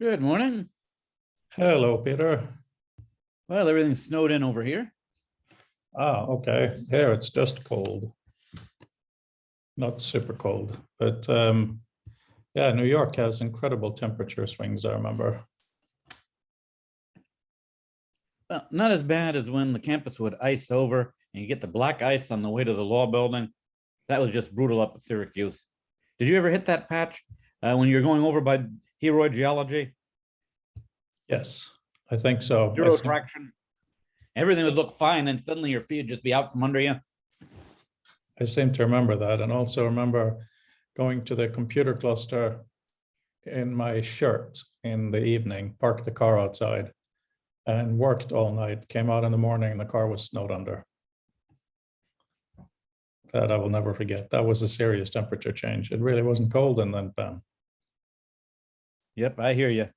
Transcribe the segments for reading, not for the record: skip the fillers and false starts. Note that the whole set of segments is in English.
Good morning. Hello, Peter. Well, everything's snowed in over here. Okay. Here it's just cold. Not super cold, but yeah, New York has incredible temperature swings, I remember. Well, not as bad as when the campus would ice over and you get the black ice on the way to the law building. That was just brutal up at Syracuse. Did you ever hit that patch when you're going over by Heroi geology? Yes, I think so. Zero traction. Everything would look fine, and suddenly your feet would just be out from under you. I seem to remember that, and also remember going to the computer cluster in my shirt in the evening, parked the car outside, and worked all night. Came out in the morning, and the car was snowed under. That I will never forget. That was a serious temperature change. It really wasn't cold, and then bam. Yep, I hear you.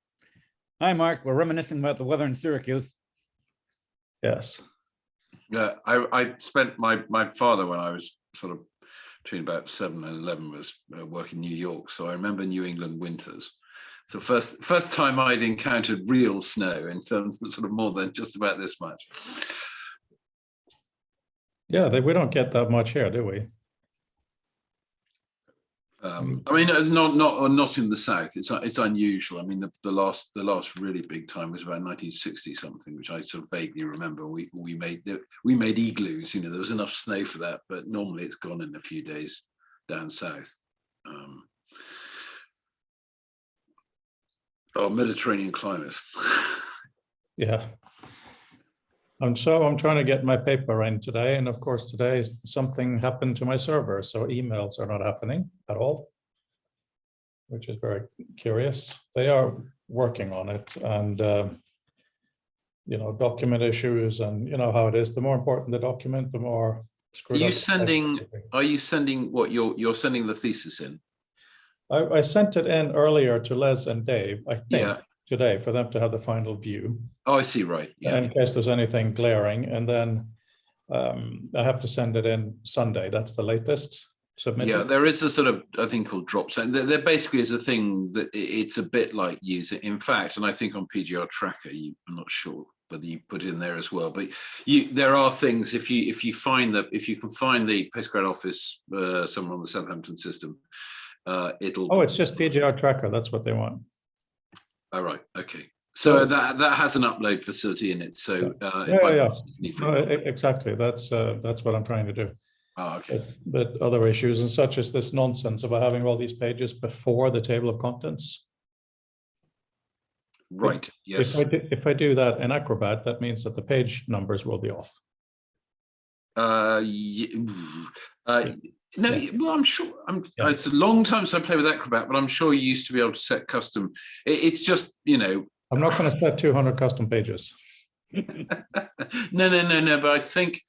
Hi, Mark. We're reminiscing about the weather in Syracuse. Yes. Yeah, I spent my father, when I was sort of between about 7 and 11, was working in New York. So I remember New England winters. So first time I'd encountered real snow in terms of sort of more than just about this much. Yeah, we don't get that much here, do we? I mean, not in the south. It's unusual. I mean, the last really big time was about 1960 something, which I sort of vaguely remember. We made igloos. You know, there was enough snow for that, but normally it's gone in a few days down south. Mediterranean climate. Yeah. I'm trying to get my paper in today, and of course today something happened to my server, so emails are not happening at all, which is very curious. They are working on it, and you know, document issues, and you know how it is. The more important the document, the more screwed up. Are you sending what you're sending the thesis in? I sent it in earlier to Les and Dave, I think. Yeah. Today, for them to have the final view. Oh, I see. Right. Yeah. In case there's anything glaring, and then I have to send it in Sunday. That's the latest submitted. Yeah, there is a sort of a thing called drops, and there basically is a thing that it's a bit like using. In fact, and I think on PGR Tracker, I'm not sure whether you put it in there as well, but there are things if you can find the Postgrad office somewhere on the Southampton system, it'll. Oh, it's just PGR Tracker. That's what they want. All right. Okay. So that has an upload facility in it. So yeah. Exactly. That's what I'm trying to do. Oh, okay. But other issues and such as this nonsense about having all these pages before the table of contents. Right. Yes. If I do that in Acrobat, that means that the page numbers will be off. No, well, I'm sure. It's a long time since I played with Acrobat, but I'm sure you used to be able to set custom. It's just, you know. I'm not going to set 200 custom pages. No. But I think,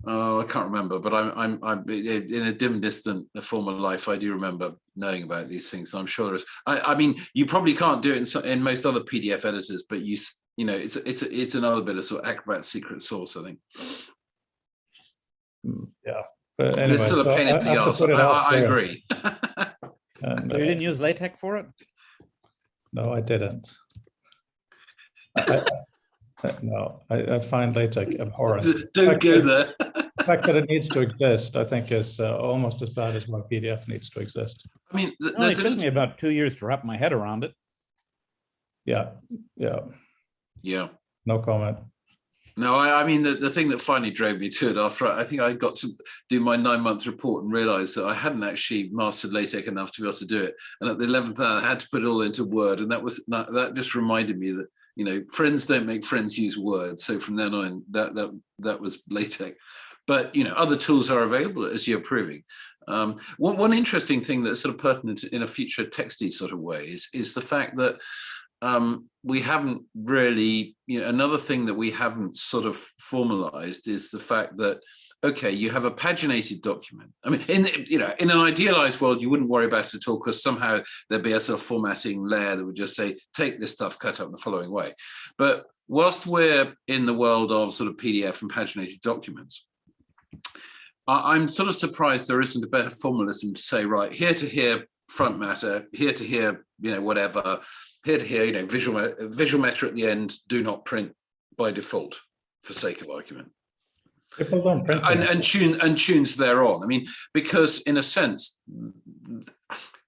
I can't remember. But I'm in a dim, distant former life. I do remember knowing about these things. I'm sure there's. I mean, you probably can't do it in most other PDF editors, but you know, it's another bit of sort of Acrobat secret sauce, I think. Yeah. But anyway, it's still a pain in the arse. I agree. And, So you didn't use LaTeX for it? No, I didn't. No, I find LaTeX abhorrent. Don't go there. The fact that it needs to exist, I think, is almost as bad as why PDF needs to exist. I mean, it took me about 2 years to wrap my head around it. Yeah. No comment. No, I mean, the thing that finally drove me to it after I think I got to do my 9-month report and realized that I hadn't actually mastered LaTeX enough to be able to do it. And at the 11th hour, I had to put it all into Word. And that just reminded me that, you know, friends don't make friends use Word. So from then on, that was LaTeX. But, you know, other tools are available, as you're proving. One interesting thing that's sort of pertinent in a future texty sort of way is the fact that we haven't really, you know, another thing that we haven't sort of formalized is the fact that, okay, you have a paginated document. I mean, in an idealized world, you wouldn't worry about it at all because somehow there'd be a sort of formatting layer that would just say, take this stuff, cut up the following way. But whilst we're in the world of sort of PDF and paginated documents, I'm sort of surprised there isn't a better formalism to say, right, here to here front matter, here to here, you know, whatever, here, you know, visual meta at the end, do not print by default for sake of argument. People don't print And tunes thereon. I mean, because in a sense,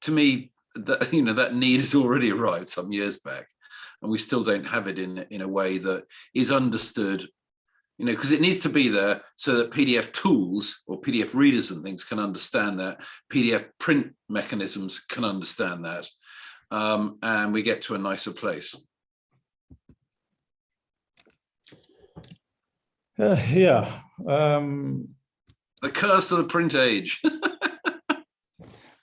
to me, that, you know, that need has already arrived some years back, and we still don't have it in a way that is understood, you know, because it needs to be there so that PDF tools or PDF readers and things can understand that, PDF print mechanisms can understand that, and we get to a nicer place. Yeah. The curse of the print age.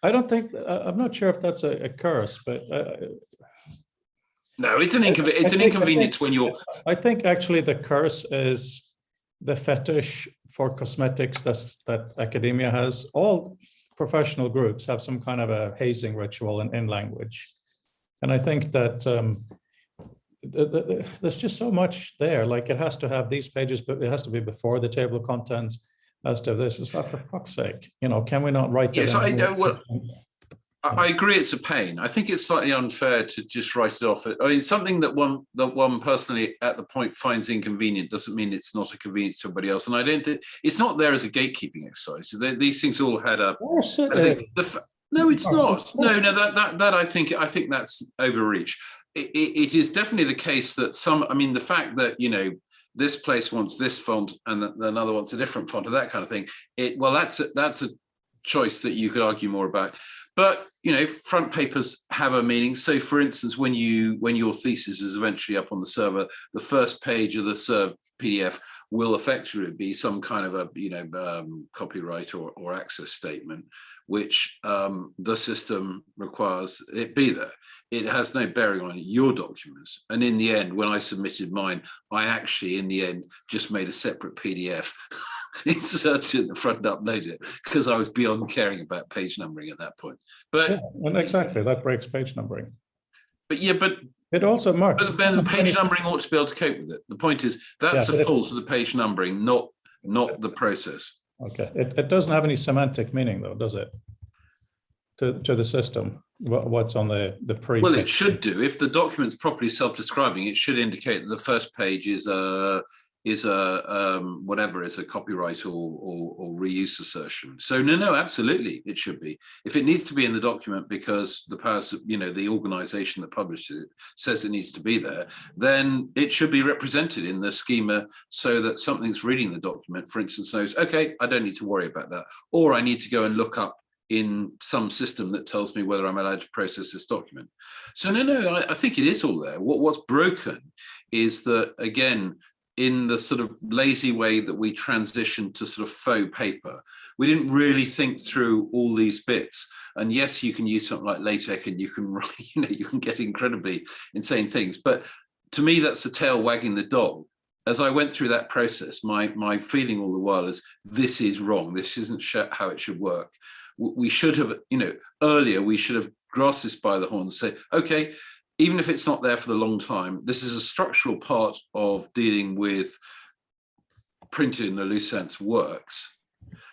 I don't think, I'm not sure if that's a curse, but No, it's an inconvenience when you're. I think actually the curse is the fetish for cosmetics that academia has. All professional groups have some kind of a hazing ritual in language. And I think that there's just so much there. Like it has to have these pages, but it has to be before the table of contents. As to this, it's like, for fuck's sake, you know, can we not write that? Yes, I know what. I agree, it's a pain. I think it's slightly unfair to just write it off. I mean, something that one personally at the point finds inconvenient doesn't mean it's not a convenience to everybody else. And I don't think it's not there as a gatekeeping exercise. These things all had a. No, it's not. No, that I think that's overreach. It is definitely the case that some. I mean, the fact that, you know, this place wants this font and another wants a different font, or that kind of thing. That's a choice that you could argue more about. But, you know, front papers have a meaning. So, for instance, when your thesis is eventually up on the server, the first page of the served PDF will effectively be some kind of a, you know, copyright or access statement, which the system requires it be there. It has no bearing on your documents. And in the end, when I submitted mine, I actually, in the end, just made a separate PDF, inserted it in the front, uploaded it, because I was beyond caring about page numbering at that point. But yeah, and exactly, that breaks page numbering. But yeah, but it also marks. But then page numbering ought to be able to cope with it. The point is that's a fault of the page numbering, not the process. Okay, it doesn't have any semantic meaning though, does it? To the system, what's on the pre. Well, it should do. If the document's properly self-describing, it should indicate that the first page is a whatever, is a copyright or reuse assertion. So no, absolutely, it should be. If it needs to be in the document because the person, you know, the organization that publishes it says it needs to be there, then it should be represented in the schema so that something's reading the document, for instance, knows, okay, I don't need to worry about that, or I need to go and look up in some system that tells me whether I'm allowed to process this document. So no, I think it is all there. What's broken is that, again, in the sort of lazy way that we transitioned to sort of faux paper, we didn't really think through all these bits. And yes, you can use something like LaTeX and you can write, you know, you can get incredibly insane things. But to me, that's the tail wagging the dog. As I went through that process, my feeling all the while is this is wrong. This isn't how it should work. We should have, you know, earlier we should have grasped this by the horns and say, okay, even if it's not there for the long time, this is a structural part of dealing with printed in a loose sense works.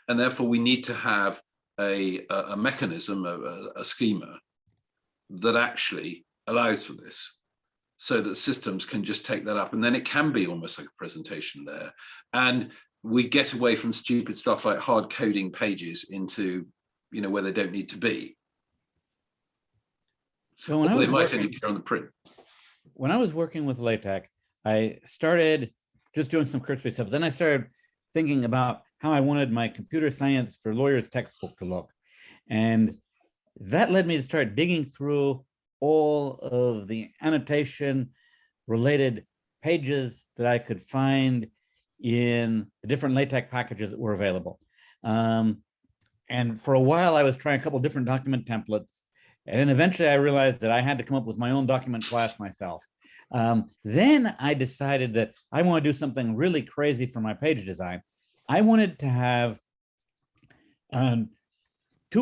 And therefore we need to have a mechanism, a schema that actually allows for this, so that systems can just take that up. And then it can be almost like a presentation there. And we get away from stupid stuff like hard coding pages into, you know, where they don't need to be. So when they might only appear on the print. When I was working with LaTeX, I started just doing some cursory stuff. Then I started thinking about how I wanted my computer science for lawyers textbook to look. And that led me to start digging through all of the annotation related pages that I could find in the different LaTeX packages that were available. And for a while, I was trying a couple different document templates. And then eventually I realized that I had to come up with my own document class myself. Then I decided that I want to do something really crazy for my page design. I wanted to have 2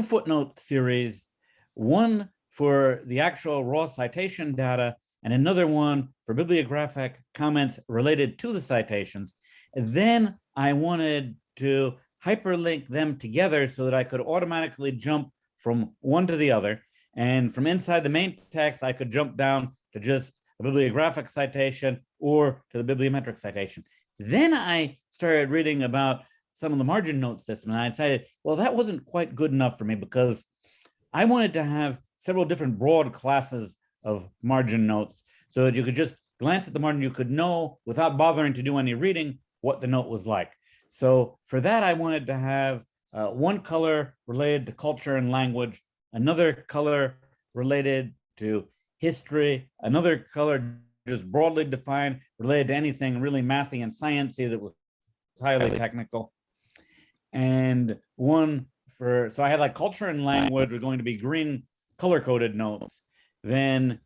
footnote series, one for the actual raw citation data and another one for bibliographic comments related to the citations. And then I wanted to hyperlink them together so that I could automatically jump from one to the other. And from inside the main text, I could jump down to just a bibliographic citation or to the bibliometric citation. Then I started reading about some of the margin note system, and I decided, well, that wasn't quite good enough for me, because I wanted to have several different broad classes of margin notes so that you could just glance at the margin, you could know without bothering to do any reading what the note was like. So for that, I wanted to have one color related to culture and language, another color related to history, another color just broadly defined related to anything really mathy and sciencey that was highly technical, and one for, so I had like culture and language were going to be green color-coded notes. Then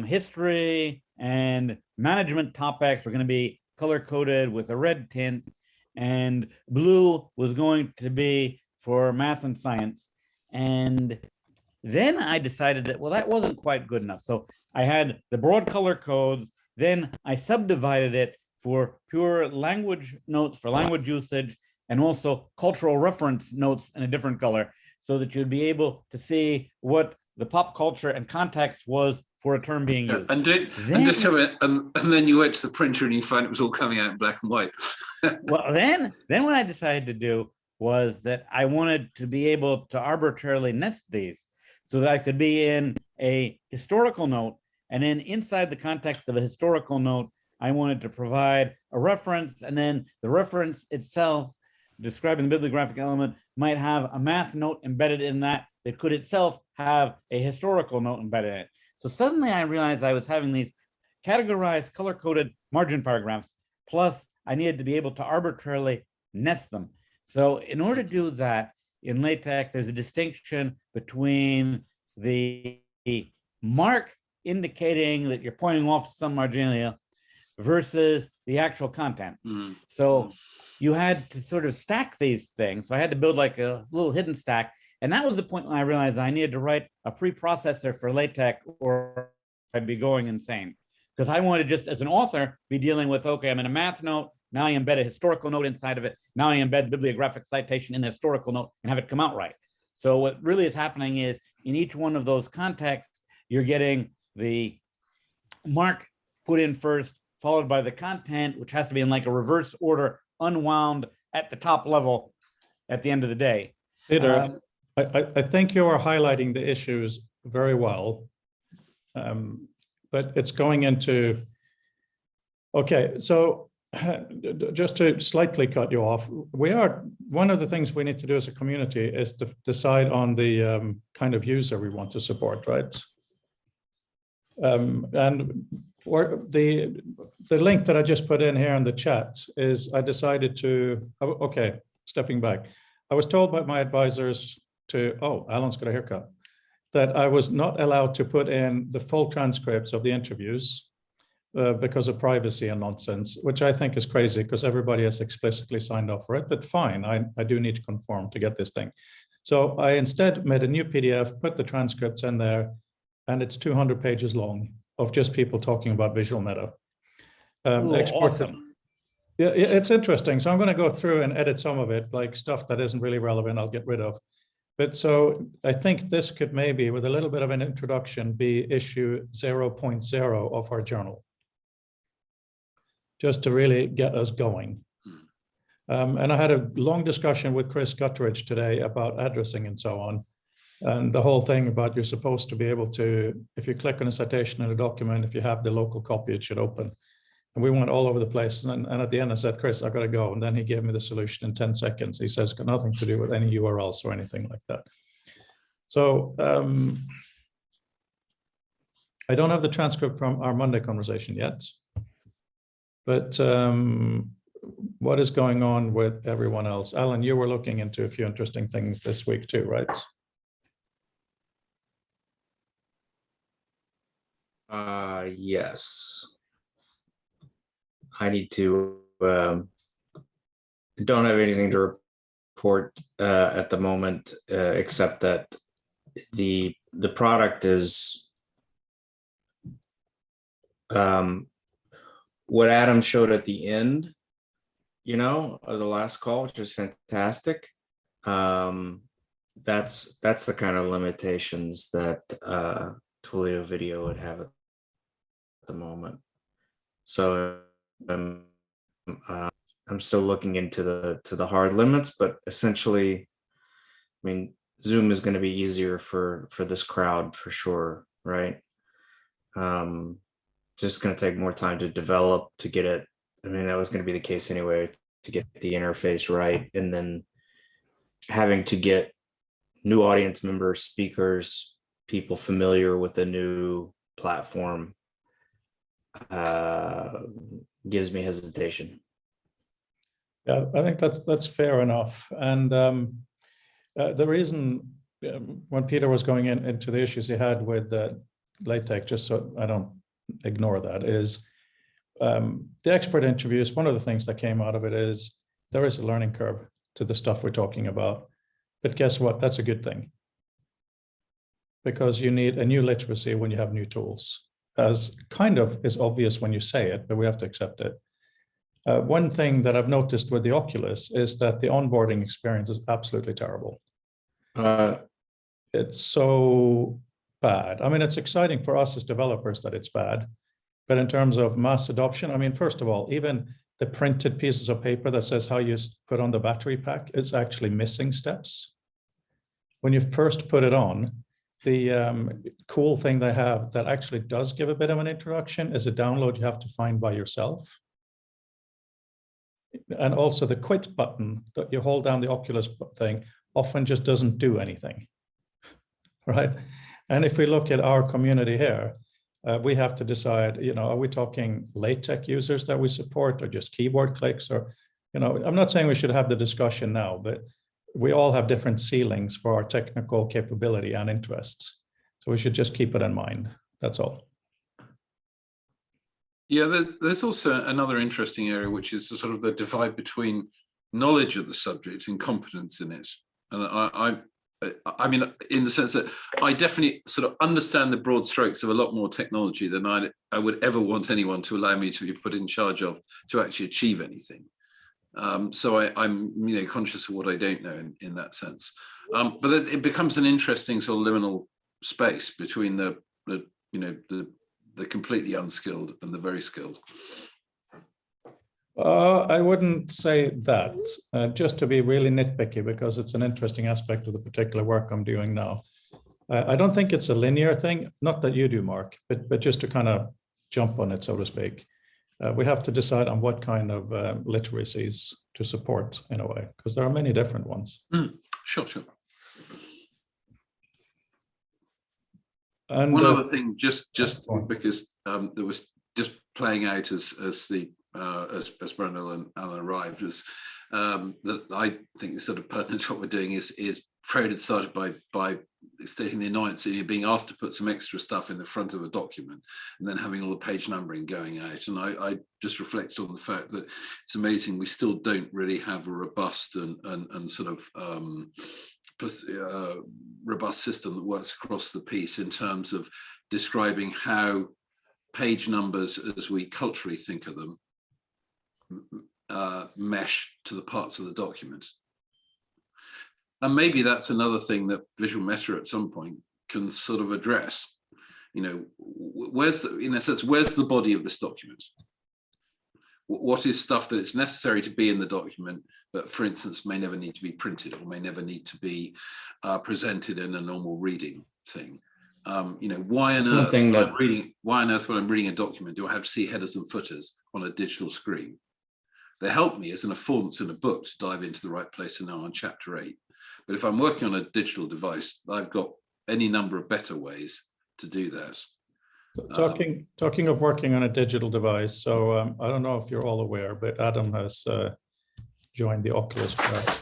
history and management topics were going to be color-coded with a red tint, and blue was going to be for math and science. And then I decided that, well, that wasn't quite good enough. So I had the broad color codes, then I subdivided it for pure language notes for language usage, and also cultural reference notes in a different color, so that you'd be able to see what the pop culture and context was for a term being used. And then you went to the printer and you found it was all coming out in black and white. Well, then what I decided to do was that I wanted to be able to arbitrarily nest these, so that I could be in a historical note, and then inside the context of a historical note, I wanted to provide a reference, and then the reference itself describing the bibliographic element might have a math note embedded in that that could itself have a historical note embedded in it. So suddenly I realized I was having these categorized, color-coded margin paragraphs, plus I needed to be able to arbitrarily nest them. So in order to do that, in LaTeX, there's a distinction between the mark indicating that you're pointing off to some marginalia versus the actual content. So you had to sort of stack these things. So I had to build like a little hidden stack. And that was the point when I realized I needed to write a preprocessor for LaTeX, or I'd be going insane. Because I wanted, just as an author, be dealing with, okay, I'm in a math note, now I embed a historical note inside of it, now I embed bibliographic citation in the historical note and have it come out right. So what really is happening is, in each one of those contexts, you're getting the mark put in first, followed by the content, which has to be in like a reverse order, unwound at the top level at the end of the day. Peter, I think you are highlighting the issues very well, but it's going into, okay, so just to slightly cut you off, one of the things we need to do as a community is to decide on the kind of user we want to support, right? And the link that I just put in here in the chat is, I decided to, okay, stepping back. I was told by my advisors to, oh, Alan's got a haircut, that I was not allowed to put in the full transcripts of the interviews because of privacy and nonsense, which I think is crazy, because everybody has explicitly signed up for it, but fine, I do need to conform to get this thing. So I instead made a new PDF, put the transcripts in there, and it's 200 pages long of just people talking about visual meta. Awesome. Yeah, it's interesting. So I'm going to go through and edit some of it, like stuff that isn't really relevant, I'll get rid of. But so I think this could maybe, with a little bit of an introduction, be issue 0.0 of our journal, just to really get us going. And I had a long discussion with Chris Gutteridge today about addressing and so on. And the whole thing about, you're supposed to be able to, if you click on a citation in a document, if you have the local copy, it should open. And we went all over the place. And at the end, I said, Chris, I got to go. And then he gave me the solution in 10 seconds. He says, got nothing to do with any URLs or anything like that. So I don't have the transcript from our Monday conversation yet. But what is going on with everyone else? Alan, you were looking into a few interesting things this week too, right? Yes. I need to, don't have anything to report at the moment, except that the product is what Adam showed at the end, you know, of the last call, which is fantastic. That's the kind of limitations that Twilio video would have at the moment. So I'm still looking into the hard limits, but essentially, I mean, Zoom is going to be easier for this crowd for sure, right? Just going to take more time to develop, to get it. I mean, that was going to be the case anyway, to get the interface right, and then having to get new audience members, speakers, people familiar with the new platform gives me hesitation. Yeah, I think that's fair enough. And the reason when Peter was going into the issues he had with LaTeX, just so I don't ignore that, is the expert interviews. One of the things that came out of it is there is a learning curve to the stuff we're talking about. But guess what? That's a good thing. Because you need a new literacy when you have new tools. As kind of is obvious when you say it, but we have to accept it. One thing that I've noticed with the Oculus is that the onboarding experience is absolutely terrible. It's so bad. I mean, it's exciting for us as developers that it's bad, but in terms of mass adoption, I mean, first of all, even the printed pieces of paper that says how you put on the battery pack is actually missing steps. When you first put it on, the cool thing they have that actually does give a bit of an introduction is a download you have to find by yourself. And also the quit button that you hold down the Oculus thing often just doesn't do anything, right? And if we look at our community here, we have to decide, you know, are we talking LaTeX users that we support or just keyboard clicks? Or, you know, I'm not saying we should have the discussion now, but we all have different ceilings for our technical capability and interests. So we should just keep it in mind. That's all. Yeah, there's also another interesting area, which is the sort of the divide between knowledge of the subject and competence in it. And I mean, in the sense that I definitely sort of understand the broad strokes of a lot more technology than I would ever want anyone to allow me to be put in charge of to actually achieve anything. So I'm, you know, conscious of what I don't know in that sense. But it becomes an interesting sort of liminal space between the you know, the completely unskilled and the very skilled. I wouldn't say that, just to be really nitpicky, because it's an interesting aspect of the particular work I'm doing now. I don't think it's a linear thing, not that you do, Mark, but just to kind of jump on it, so to speak. We have to decide on what kind of literacies to support in a way, because there are many different ones. Sure. And one other thing, just because there was just playing out as Brendel and Alan arrived, was that I think is sort of pertinent to what we're doing is Fred had started by stating the annoyance of being asked to put some extra stuff in the front of a document and then having all the page numbering going out. And I just reflected on the fact that it's amazing we still don't really have a robust and sort of robust system that works across the piece in terms of describing how page numbers, as we culturally think of them, mesh to the parts of the document. And maybe that's another thing that Visual Meta at some point can sort of address. You know, where's, in a sense, where's the body of this document? What is stuff that it's necessary to be in the document, but for instance, may never need to be printed or may never need to be presented in a normal reading thing. You know, why on earth when I'm reading a document do I have to see headers and footers on a digital screen? They help me as an affordance in a book to dive into the right place and now on chapter 8. But if I'm working on a digital device, I've got any number of better ways to do that. Talking of working on a digital device, so I don't know if you're all aware, but Adam has joined the Oculus crowd.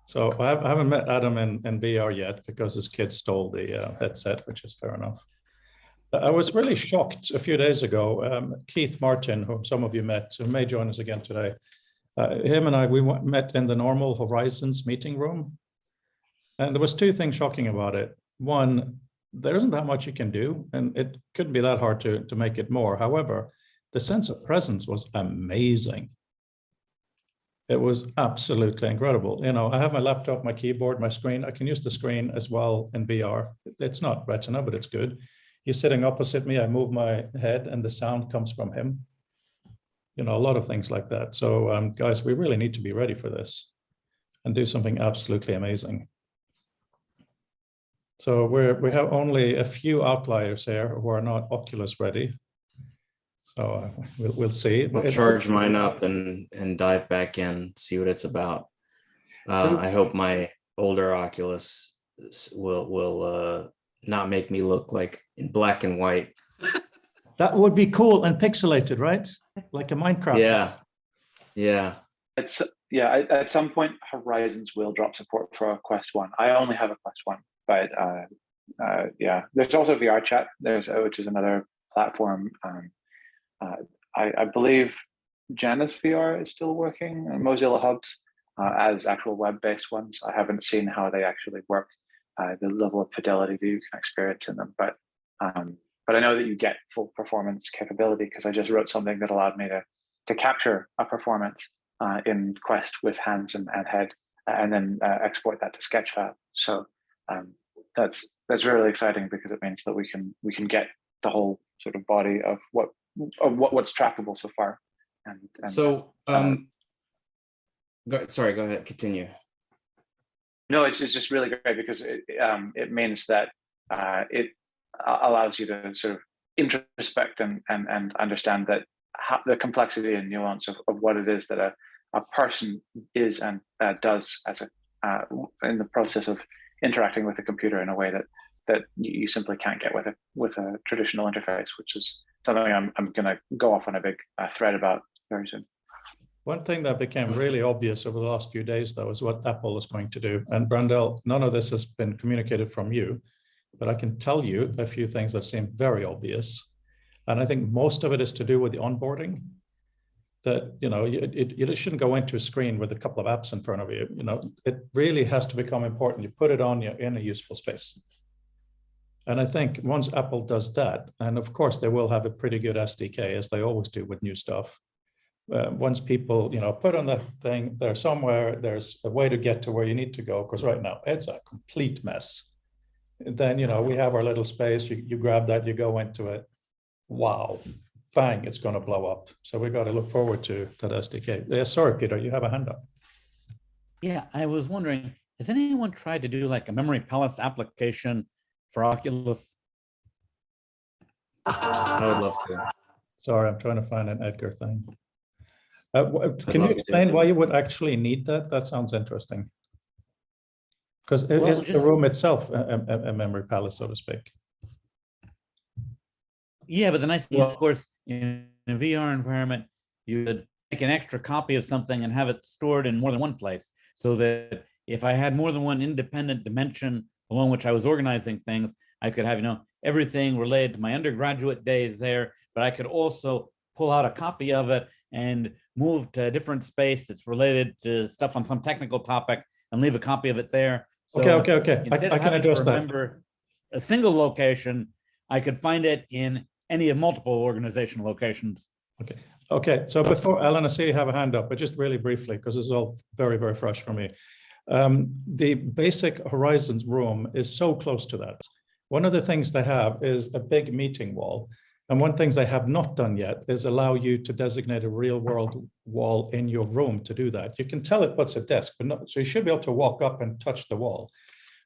So I haven't met Adam in VR yet because his kid stole the headset, which is fair enough. I was really shocked a few days ago. Keith Martin, whom some of you met, who may join us again today, him and we met in the normal Horizons meeting room. And there was two things shocking about it. One, there isn't that much you can do, and it couldn't be that hard to make it more. However, the sense of presence was amazing. It was absolutely incredible. You know, I have my laptop, my keyboard, my screen. I can use the screen as well in VR. It's not Retina, but it's good. He's sitting opposite me. I move my head and the sound comes from him. You know, a lot of things like that. So guys, we really need to be ready for this and do something absolutely amazing. So we have only a few outliers here who are not Oculus ready. So we'll see. I'll charge mine up and dive back in, see what it's about. I hope my older Oculus will not make me look like in black and white. That would be cool and pixelated, right? Like a Minecraft. Yeah, yeah. At some point, Horizons will drop support for a Quest 1. I only have a Quest 1, but yeah, there's also VR Chat. Which is another platform. I believe Janus VR is still working on Mozilla Hubs as actual web-based ones. I haven't seen how they actually work, the level of fidelity that you can experience in them, but I know that you get full performance capability because I just wrote something that allowed me to capture a performance in Quest with hands and head, and then export that to Sketchfab. So that's really exciting because it means that we can get the whole sort of body of what's trackable so far. And So sorry, go ahead, continue. No, it's just really great because it means that it allows you to sort of introspect and understand that the complexity and nuance of what it is that a person is and does as in the process of interacting with a computer in a way that you simply can't get with a traditional interface, which is something I'm going to go off on a big thread about very soon. One thing that became really obvious over the last few days, though, is what Apple is going to do. And Brandel, none of this has been communicated from you, but I can tell you a few things that seem very obvious. And I think most of it is to do with the onboarding. That, you know, you shouldn't go into a screen with a couple of apps in front of you. You know, it really has to become important. You put it on you in a useful space. And I think once Apple does that, and of course they will have a pretty good SDK, as they always do with new stuff. Once people, you know, put on the thing, there's a way to get to where you need to go, because right now it's a complete mess. And then, you know, we have our little space, you grab that, you go into it. Wow, bang, it's going to blow up. So we got to look forward to that SDK. Yeah, sorry, Peter, you have a hand up. Yeah, I was wondering, has anyone tried to do like a Memory Palace application for Oculus? I would love to. Sorry, I'm trying to find an Edgar thing. Can you love to. explain why you would actually need that? That sounds interesting. Because it Well, is the just- room itself a memory palace, so to speak. Yeah, but the nice thing, Well- of course, in a VR environment, you could make an extra copy of something and have it stored in more than one place. So that if I had more than one independent dimension along which I was organizing things, I could have, you know, everything related to my undergraduate days there, but I could also pull out a copy of it and move to a different space that's related to stuff on some technical topic and leave a copy of it there. So Okay. instead I of can having to address that. remember a single location, I could find it in any of multiple organization locations. Okay, so before Alan, I see you have a hand up, but just really briefly, because this is all very, very fresh for me. The basic Horizons room is so close to that. One of the things they have is a big meeting wall. And one thing they have not done yet is allow you to designate a real world wall in your room to do that. You can tell it what's a desk, but not, so you should be able to walk up and touch the wall.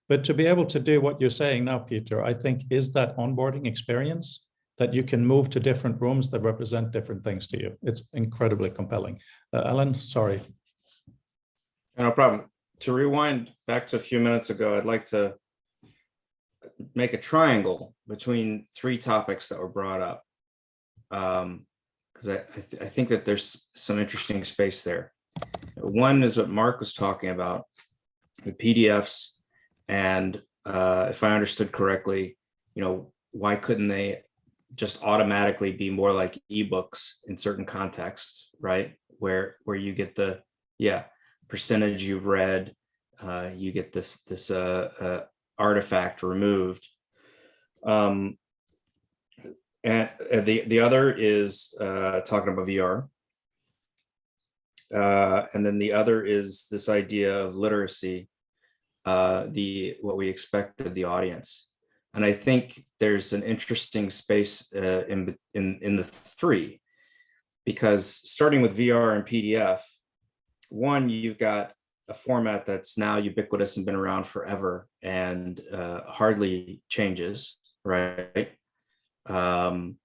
But to be able to do what you're saying now, Peter, I think is that onboarding experience that you can move to different rooms that represent different things to you. It's incredibly compelling. Alan, sorry. No problem. To rewind back to a few minutes ago, I'd like to make a triangle between three topics that were brought up, because I think that there's some interesting space there. One is what Mark was talking about, the PDFs, and if I understood correctly, you know, why couldn't they just automatically be more like ebooks in certain contexts, right? Where you get the percentage you've read, you get this artifact removed. And the other is talking about VR. And then the other is this idea of literacy, what we expect of the audience. And I think there's an interesting space in the three, because starting with VR and PDF, one, you've got a format that's now ubiquitous and been around forever and hardly changes, right? And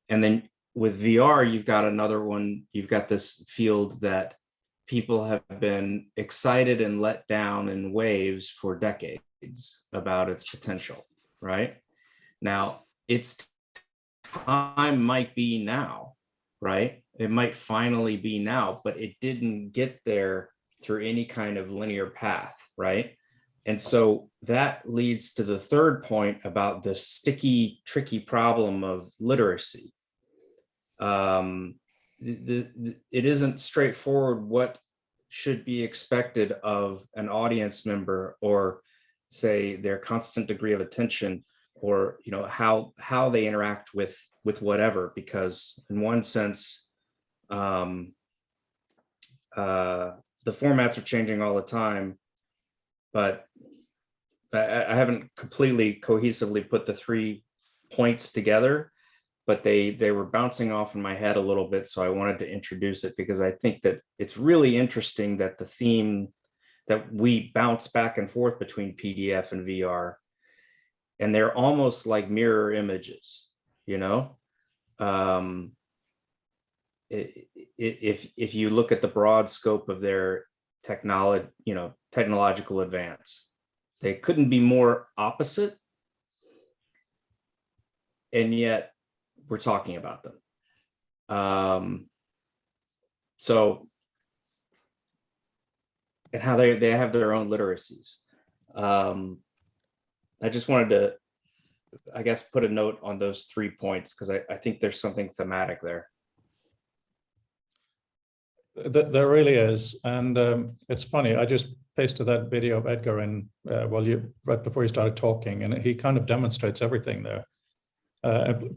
then with VR, you've got another one, you've got this field that people have been excited and let down in waves for decades about its potential, right? Now, its time might be now, right? It might finally be now, but it didn't get there through any kind of linear path, right? And so that leads to the third point about the sticky, tricky problem of literacy. It isn't straightforward what should be expected of an audience member, or say their constant degree of attention, or how they interact with whatever, because in one sense the formats are changing all the time, but I haven't completely cohesively put the 3 points together, but they were bouncing off in my head a little bit. So I wanted to introduce it because I think that it's really interesting that the theme that we bounce back and forth between PDF and VR, and they're almost like mirror images, if you look at the broad scope of their technological advance, they couldn't be more opposite, and yet we're talking about them. So, and how they have their own literacies. I just wanted to, I guess, put a note on those 3 points, because I think there's something thematic there. There really is. And it's funny, I just pasted that video of Edgar in right before you started talking, and he kind of demonstrates everything there.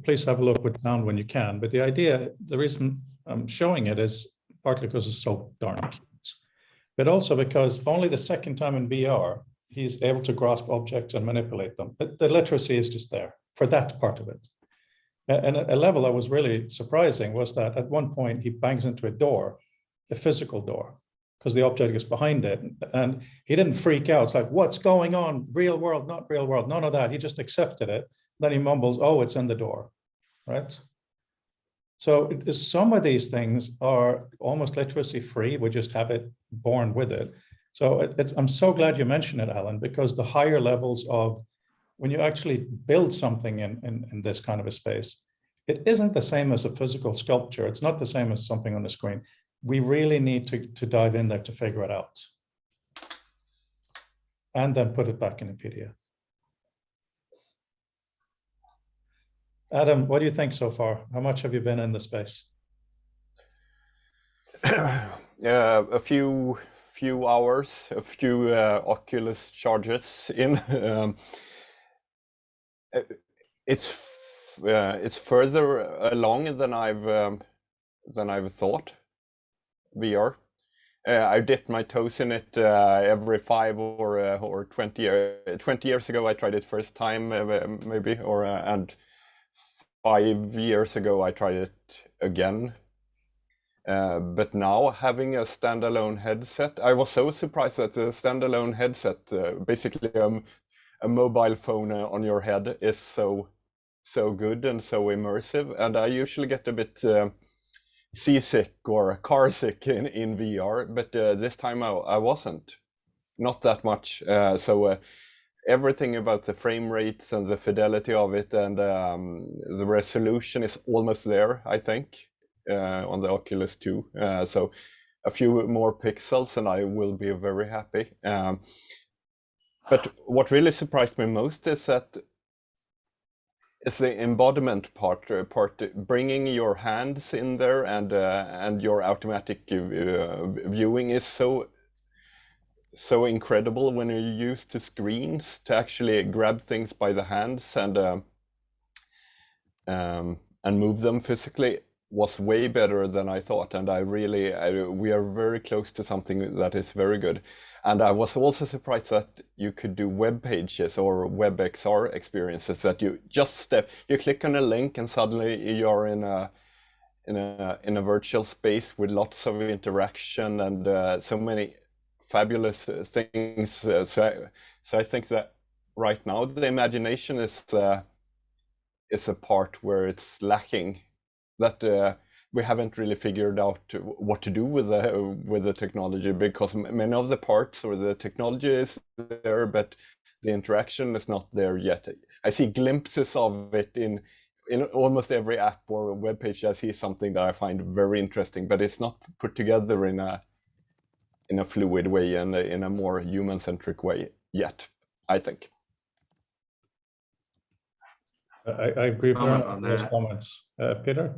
Please have a look with sound when you can. But the reason I'm showing it is partly because it's so darn cute, but also because only the second time in VR, he's able to grasp objects and manipulate them. The literacy is just there for that part of it. And a level that was really surprising was that at one point he bangs into a door, a physical door, because the object is behind it. And he didn't freak out. It's like, what's going on? Real world, not real world. None of that. He just accepted it. Then he mumbles, oh, it's in the door, right? So some of these things are almost literacy free. We just have it born with it. So I'm so glad you mentioned it, Alan, because the higher levels of when you actually build something in this kind of a space, it isn't the same as a physical sculpture. It's not the same as something on the screen. We really need to dive in there to figure it out. And then put it back in a PDF. Adam, what do you think so far? How much have you been in the space? A few hours, a few Oculus charges in. It's further along than I've thought. VR. I dipped my toes in it every 5 or 20 years ago. I tried it first time, maybe, and 5 years ago I tried it again. But now having a standalone headset, I was so surprised that the standalone headset, basically a mobile phone on your head, is so good and so immersive. And I usually get a bit seasick or car sick in VR, but this time I wasn't, not that much. So everything about the frame rates and the fidelity of it and the resolution is almost there, I think, on the Oculus 2. So a few more pixels and I will be very happy. But what really surprised me most is that it's the embodiment part, bringing your hands in there, and your automatic viewing is so incredible when you use the screens to actually grab things by the hands and move them physically. was way better than I thought, and we are very close to something that is very good. And I was also surprised that you could do web pages or WebXR experiences, that you click on a link and suddenly you're in a virtual space with lots of interaction and so many fabulous things. So I think that right now the imagination is a part where it's lacking, that we haven't really figured out what to do with the technology, because many of the parts or the technology is there, but the interaction is not there yet. I see glimpses of it in almost every app or web page. I see something that I find very interesting, but it's not put together in a fluid way and in a more human-centric way yet, I think. I agree very Comment much on with those that. comments. Peter?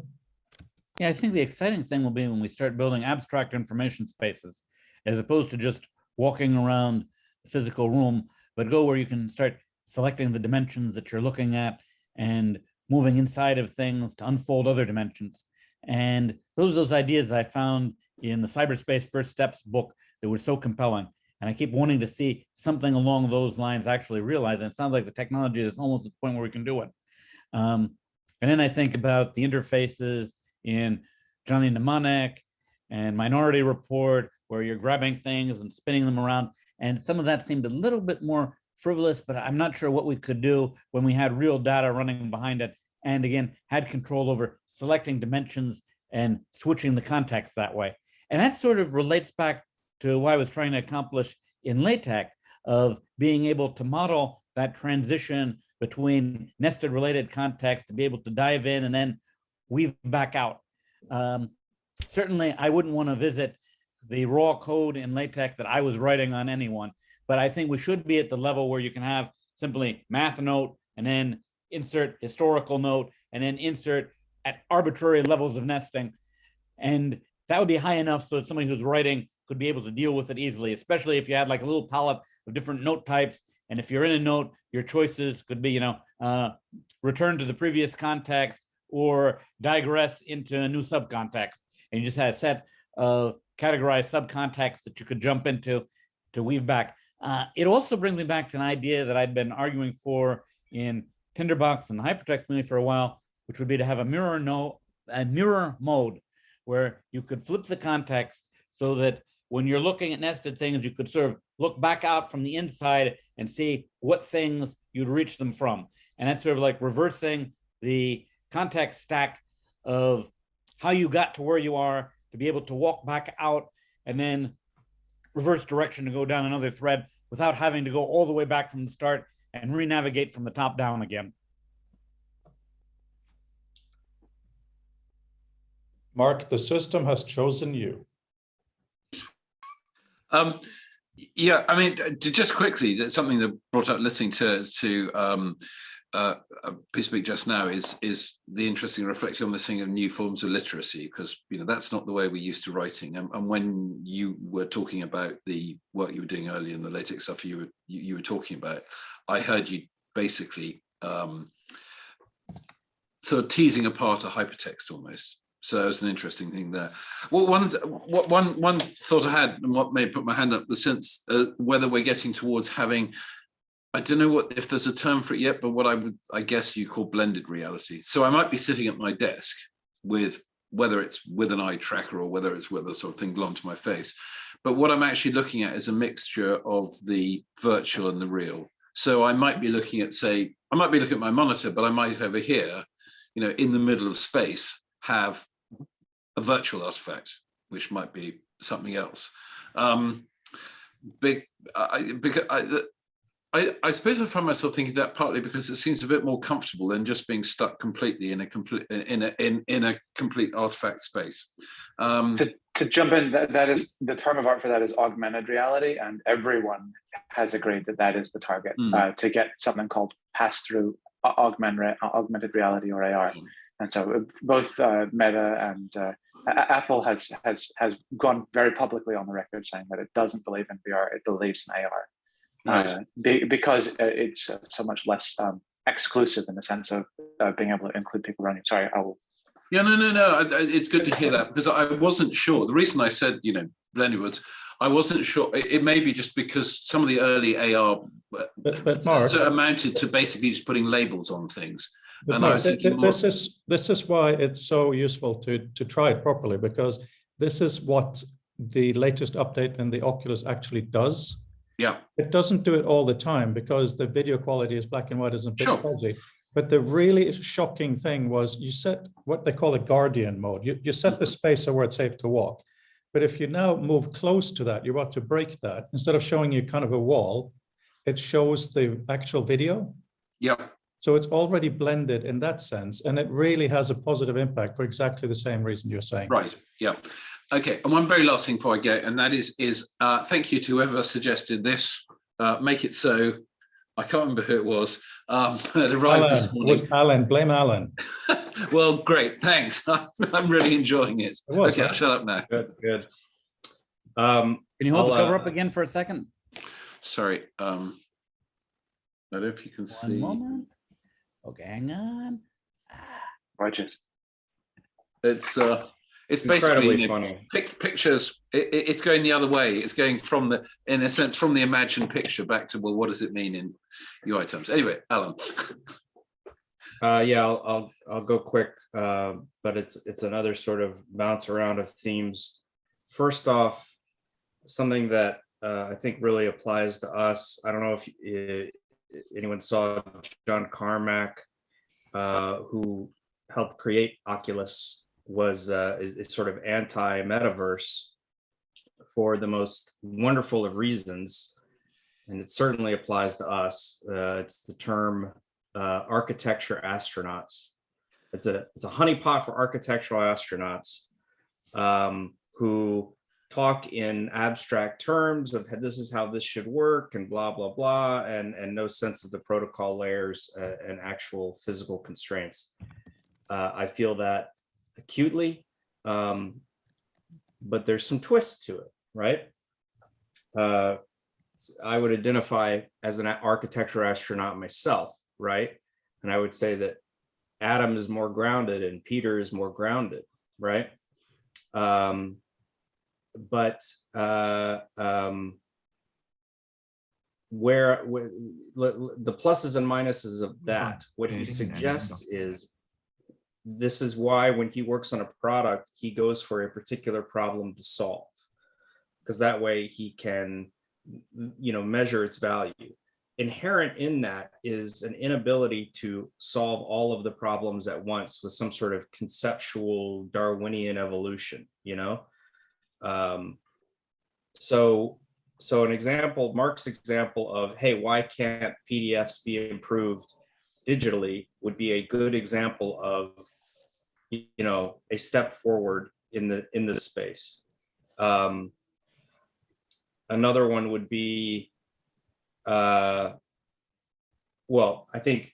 Yeah, I think the exciting thing will be when we start building abstract information spaces, as opposed to just walking around the physical room, but go where you can start selecting the dimensions that you're looking at and moving inside of things to unfold other dimensions. And those ideas that I found in the Cyberspace First Steps book that were so compelling. And I keep wanting to see something along those lines actually realized. And it sounds like the technology is almost at the point where we can do it. And then I think about the interfaces in Johnny Mnemonic and Minority Report, where you're grabbing things and spinning them around. And some of that seemed a little bit more frivolous, but I'm not sure what we could do when we had real data running behind it. And again, had control over selecting dimensions and switching the context that way. And that sort of relates back to what I was trying to accomplish in LaTeX, of being able to model that transition between nested related context to be able to dive in and then weave back out. Certainly, I wouldn't want to visit the raw code in LaTeX that I was writing on anyone, but I think we should be at the level where you can have simply math note and then insert historical note and then insert at arbitrary levels of nesting. And that would be high enough so that somebody who's writing could be able to deal with it easily, especially if you had like a little palette of different note types. And if you're in a note, your choices could be, return to the previous context or digress into a new subcontext. And you just had a set of categorized subcontexts that you could jump into to weave back. It also brings me back to an idea that I'd been arguing for in Tinderbox and the hypertext community for a while, which would be to have a mirror mode where you could flip the context so that when you're looking at nested things, you could sort of look back out from the inside and see what things you'd reach them from. And that's sort of like reversing the context stack of how you got to where you are to be able to walk back out and then reverse direction to go down another thread without having to go all the way back from the start and re-navigate from the top down again. Mark, the system has chosen you. Yeah, I mean, just quickly, that's something that brought up listening to Peter speak just now is the interesting reflection on this thing of new forms of literacy, because that's not the way we used to writing. And when you were talking about the work you were doing earlier in the LaTeX stuff you were talking about, I heard you basically sort of teasing apart a hypertext almost. So it's an interesting thing there. Well, one thought I had, and what made put my hand up, the sense whether we're getting towards having, I don't know if there's a term for it yet, but what I guess you call blended reality. So I might be sitting at my desk with, whether it's with an eye tracker or whether it's with a sort of thing glommed to my face, but what I'm actually looking at is a mixture of the virtual and the real. So I might be looking at, I might be looking at my monitor, but I might over here, in the middle of space, have a virtual artifact, which might be something else. I suppose I find myself thinking that partly because it seems a bit more comfortable than just being stuck completely in a complete artifact space. To jump in, that is the term of art for that is augmented reality, and everyone has agreed that is the target to get something called pass-through augmented reality or AR. And so both Meta and Apple has gone very publicly on the record saying that it doesn't believe in VR, it believes in AR. Right. Because it's so much less exclusive in the sense of being able to include people running. Sorry, I will Yeah, no. It's good to hear that, because I wasn't sure. The reason I said, blended was I wasn't sure. It may be just because some of the early AR But Mark, so amounted to basically just putting labels on things. but And I Mark, was thinking more, this is why it's so useful to try it properly, because this is what the latest update in the Oculus actually does. yeah, It doesn't do it all the time because the video quality is black and white, is a bit Sure. fuzzy. But the really shocking thing was you set what they call a guardian mode. You set the spacer where it's safe to walk. But if you now move close to that, you're about to break that. Instead of showing you kind of a wall, it shows the actual video. yeah. So it's already blended in that sense. And it really has a positive impact for exactly the same reason you're saying. Right. Yeah. Okay. And one very last thing before I go, and that is thank you to whoever suggested this. Make it so. I can't remember who it was. It arrived this morning. Alan, blame Alan. Well, great. Thanks. I'm really enjoying it. It was, Okay, right? I'll shut up now. Good. Can you hold I'll, the cover up again for a second? Sorry. I don't know if you can One see. moment. Okay, hang on. Gorgeous. It's Incredibly basically funny. Pictures. It's going the other way. It's going from in a sense, from the imagined picture back to, well, what does it mean in UI terms? Anyway, Alan. Yeah, I'll go quick, but it's another sort of bounce around of themes. First off, something that I think really applies to us. I don't know if anyone saw John Carmack, who helped create Oculus, is sort of anti-metaverse for the most wonderful of reasons, and it certainly applies to us. It's the term architecture astronauts. It's a honeypot for architectural astronauts who talk in abstract terms of this is how this should work and blah blah blah, and no sense of the protocol layers and actual physical constraints. I feel that acutely, but there's some twists to it, right? I would identify as an architecture astronaut myself, right? And I would say that Adam is more grounded and Peter is more grounded, right? But where the pluses and minuses of that, what he suggests is this is why when he works on a product, he goes for a particular problem to solve, because that way he can, measure its value. Inherent in that is an inability to solve all of the problems at once with some sort of conceptual Darwinian evolution, So an example, Mark's example of, hey, why can't PDFs be improved digitally would be a good example of, a step forward in this space. Another one would be, I think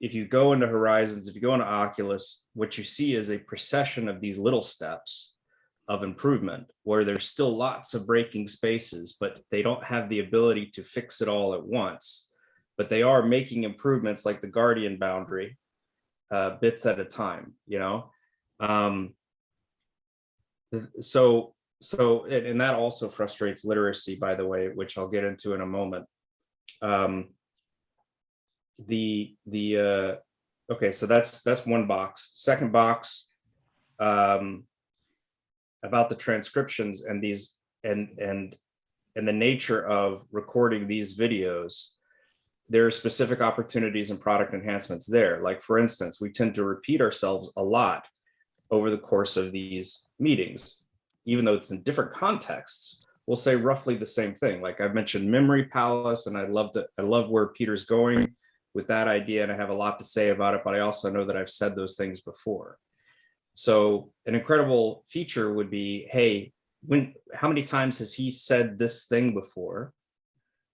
if you go into Horizons, if you go into Oculus, what you see is a procession of these little steps of improvement where there's still lots of breaking spaces, but they don't have the ability to fix it all at once. But they are making improvements like the Guardian boundary, bits at a time, and that also frustrates literacy, by the way, which I'll get into in a moment. Okay, so that's one box. Second box, about the transcriptions and these and the nature of recording these videos. There are specific opportunities and product enhancements there. Like, for instance, we tend to repeat ourselves a lot over the course of these meetings, even though it's in different contexts. We'll say roughly the same thing. Like I've mentioned Memory Palace, and I love where Peter's going with that idea, and I have a lot to say about it, but I also know that I've said those things before. So an incredible feature would be, hey, how many times has he said this thing before?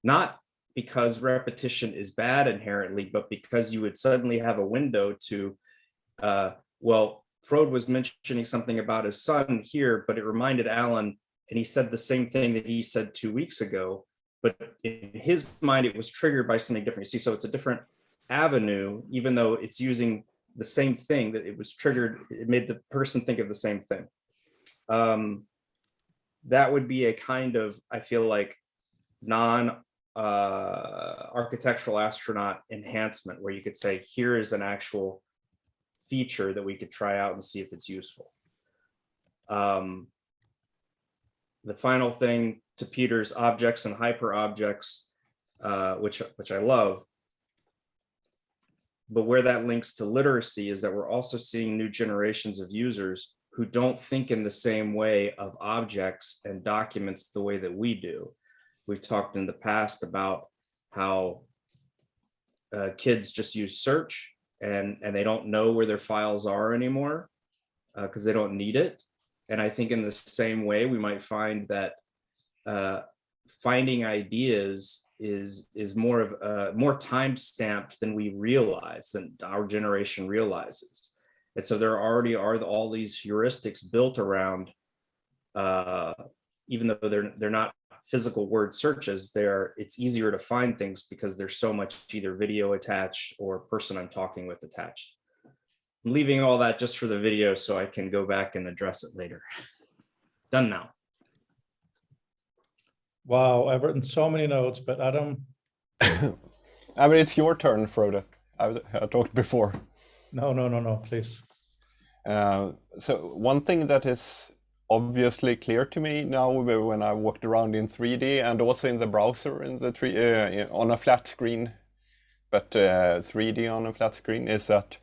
Not because repetition is bad inherently, but because you would suddenly have a window to, Freud was mentioning something about his son here, but it reminded Alan, and he said the same thing that he said 2 weeks ago, but in his mind, it was triggered by something different. You see, so it's a different avenue, even though it's using the same thing, that it was triggered, it made the person think of the same thing. That would be a kind of, I feel like, architectural astronaut enhancement, where you could say, here is an actual feature that we could try out and see if it's useful. The final thing, to Peter's objects and hyper objects, which I love, but where that links to literacy is that we're also seeing new generations of users who don't think in the same way of objects and documents the way that we do. We've talked in the past about how kids just use search and they don't know where their files are anymore because they don't need it. And I think in the same way, we might find that finding ideas is more time stamped than we realize, than our generation realizes. And so there already are all these heuristics built around, even though they're not physical word searches, it's easier to find things because there's so much either video attached or person I'm talking with attached. I'm leaving all that just for the video so I can go back and address it later. Done now. Wow, I've written so many notes, but Adam. I mean, it's your turn, Frode. I talked before. No, please. So one thing that is obviously clear to me now when I walked around in 3D and also in the browser in the on a flat screen, but 3D on a flat screen, is that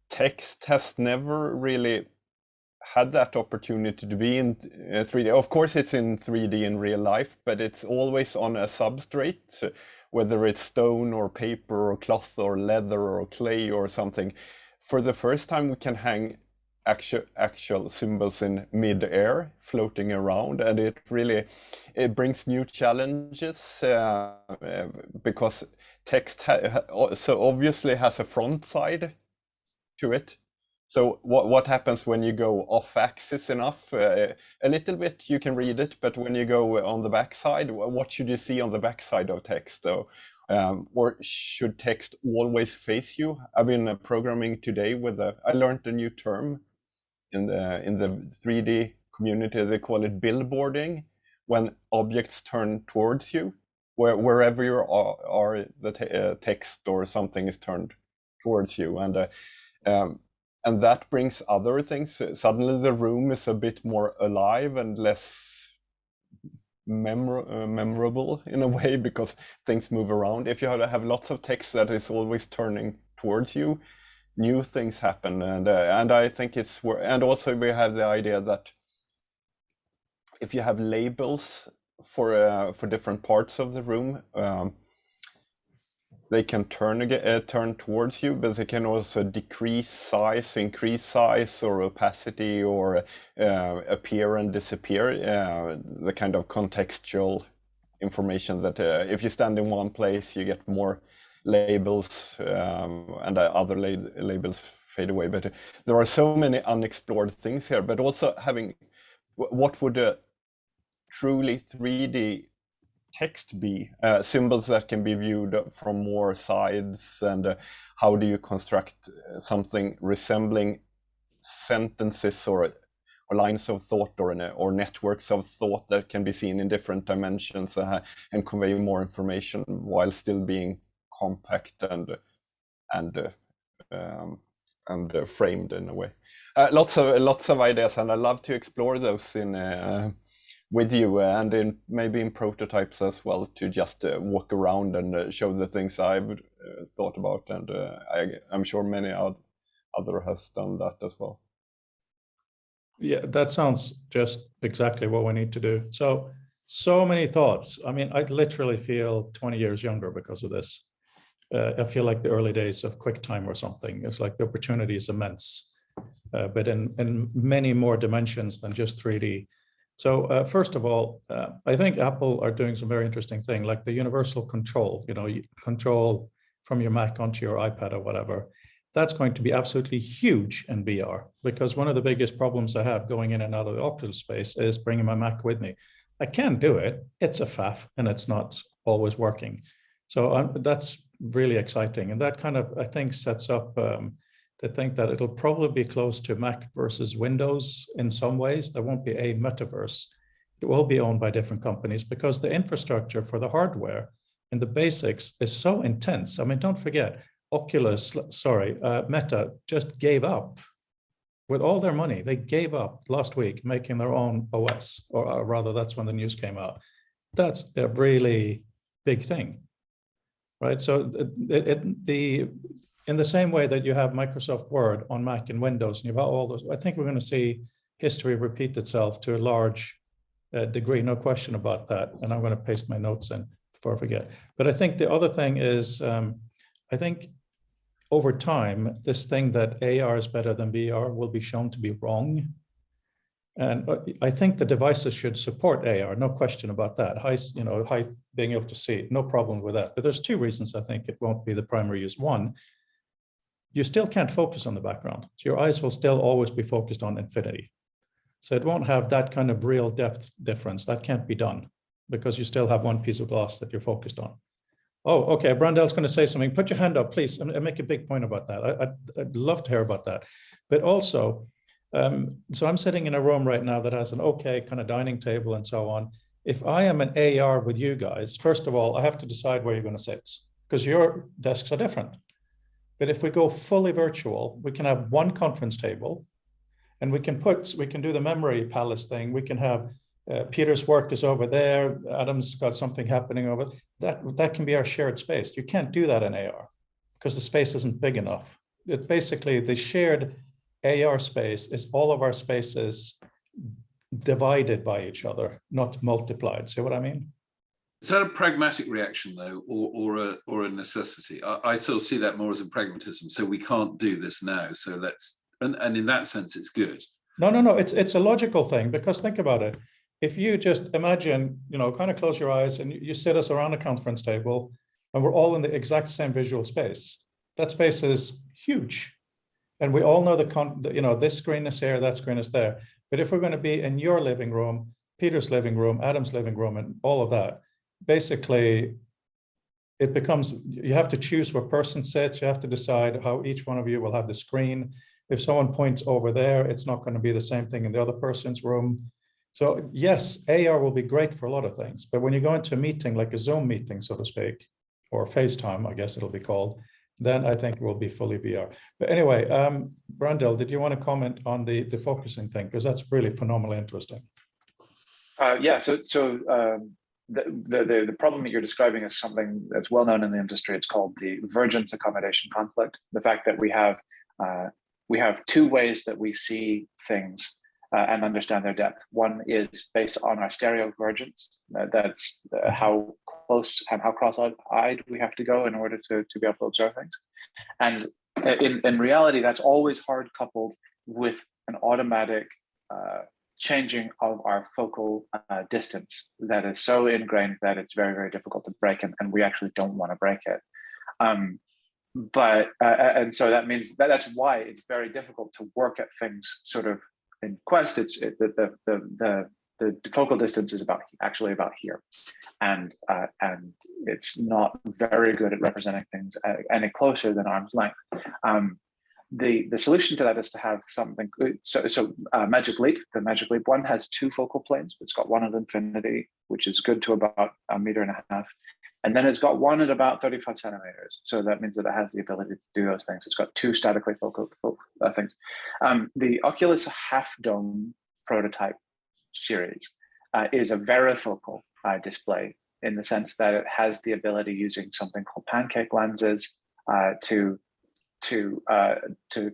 text has never really had that opportunity to be in 3D. Of course, it's in 3D in real life, but it's always on a substrate, whether it's stone or paper or cloth or leather or clay or something. For the first time, we can hang actual symbols in mid-air floating around, and it brings new challenges because text so obviously has a front side to it. So what happens when you go off axis enough? A little bit you can read it, but when you go on the back side, what should you see on the back side of text? Though? Or should text always face you? I've been programming today I learned a new term in the 3D community. They call it billboarding, when objects turn towards you, wherever you are, the text or something is turned towards you, and that brings other things. Suddenly the room is a bit more alive and less memorable in a way, because things move around. If you have lots of text that is always turning towards you, new things happen, and I think and also we have the idea that if you have labels for different parts of the room, they can turn towards you, but they can also decrease size, increase size, or opacity, or appear and disappear. The kind of contextual information that if you stand in one place, you get more labels, and other labels fade away. But there are so many unexplored things here. But also having, what would a truly 3D text be? Symbols that can be viewed from more sides, and how do you construct something resembling sentences or lines of thought or networks of thought that can be seen in different dimensions and convey more information while still being compact and framed in a way. Lots of ideas, and I love to explore those with you, and maybe in prototypes as well, to just walk around and show the things I've thought about, and I'm sure many other has done that as well. Yeah, that sounds just exactly what we need to do. So many thoughts. I mean, I literally feel 20 years younger because of this. I feel like the early days of QuickTime or something. It's like the opportunity is immense, but in many more dimensions than just 3D. So first of all, I think Apple are doing some very interesting thing, like the universal control, you control from your Mac onto your iPad or whatever. That's going to be absolutely huge in VR, because one of the biggest problems I have going in and out of the optical space is bringing my Mac with me. I can do it. It's a faff, and it's not always working. So that's really exciting. And that kind of, I think, sets up to think that it'll probably be close to Mac versus Windows in some ways. There won't be a metaverse. It will be owned by different companies because the infrastructure for the hardware and the basics is so intense. I mean, don't forget, Meta just gave up with all their money. They gave up last week making their own OS, or rather, that's when the news came out. That's a really big thing, right? So in the same way that you have Microsoft Word on Mac and Windows, and you've got all those, I think we're going to see history repeat itself to a large degree, no question about that. And I'm going to paste my notes in before I forget. But I think the other thing is, I think over time, this thing that AR is better than VR will be shown to be wrong. And I think the devices should support AR, no question about that. Height, being able to see, no problem with that. But there's two reasons I think it won't be the primary use. One, you still can't focus on the background. So your eyes will still always be focused on infinity. So it won't have that kind of real depth difference. That can't be done because you still have one piece of glass that you're focused on. Oh, okay, Brandel's going to say something. Put your hand up, please. I make a big point about that. I'd love to hear about that. But also, so I'm sitting in a room right now that has an okay kind of dining table and so on. If I am an AR with you guys, first of all, I have to decide where you're going to sit because your desks are different. But if we go fully virtual, we can have one conference table and we can do the memory palace thing. We can have Peter's work is over there. Adam's got something happening over that can be our shared space. You can't do that in AR because the space isn't big enough. It basically, the shared AR space is all of our spaces divided by each other, not multiplied. See what I mean? Is that a pragmatic reaction though, or a necessity? I sort of see that more as a pragmatism. So we can't do this now. So let's, and in that sense, it's good. No. It's a logical thing because think about it. If you just imagine, kind of close your eyes and you sit us around a conference table and we're all in the exact same visual space, that space is huge. And we all know this screen is here, that screen is there. But if we're going to be in your living room, Peter's living room, Adam's living room, and all of that, basically, it becomes, you have to choose where person sits. You have to decide how each one of you will have the screen. If someone points over there, it's not going to be the same thing in the other person's room. So yes, AR will be great for a lot of things. But when you go into a meeting, like a Zoom meeting, so to speak, or FaceTime, I guess it'll be called, then I think it will be fully VR. But anyway, Brandel, did you want to comment on the focusing thing? Because that's really phenomenally interesting. Yeah, so the problem that you're describing is something that's well known in the industry. It's called the divergence accommodation conflict. The fact that we have two ways that we see things and understand their depth. One is based on our stereovergence. That's how close and how cross-eyed we have to go in order to be able to observe things. And in reality, that's always hard coupled with an automatic changing of our focal distance that is so ingrained that it's very, very difficult to break, and we actually don't want to break it. And so that means that's why it's very difficult to work at things sort of in Quest. The focal distance is actually about here, and it's not very good at representing things any closer than arm's length. The solution to that is to have something. So Magic Leap, the Magic Leap one has two focal planes. It's got one at infinity, which is good to about 1.5 meters, and then it's got one at about 35 centimeters. So that means that it has the ability to do those things. It's got two statically focal things. The Oculus Half Dome prototype series is a varifocal display in the sense that it has the ability, using something called pancake lenses, to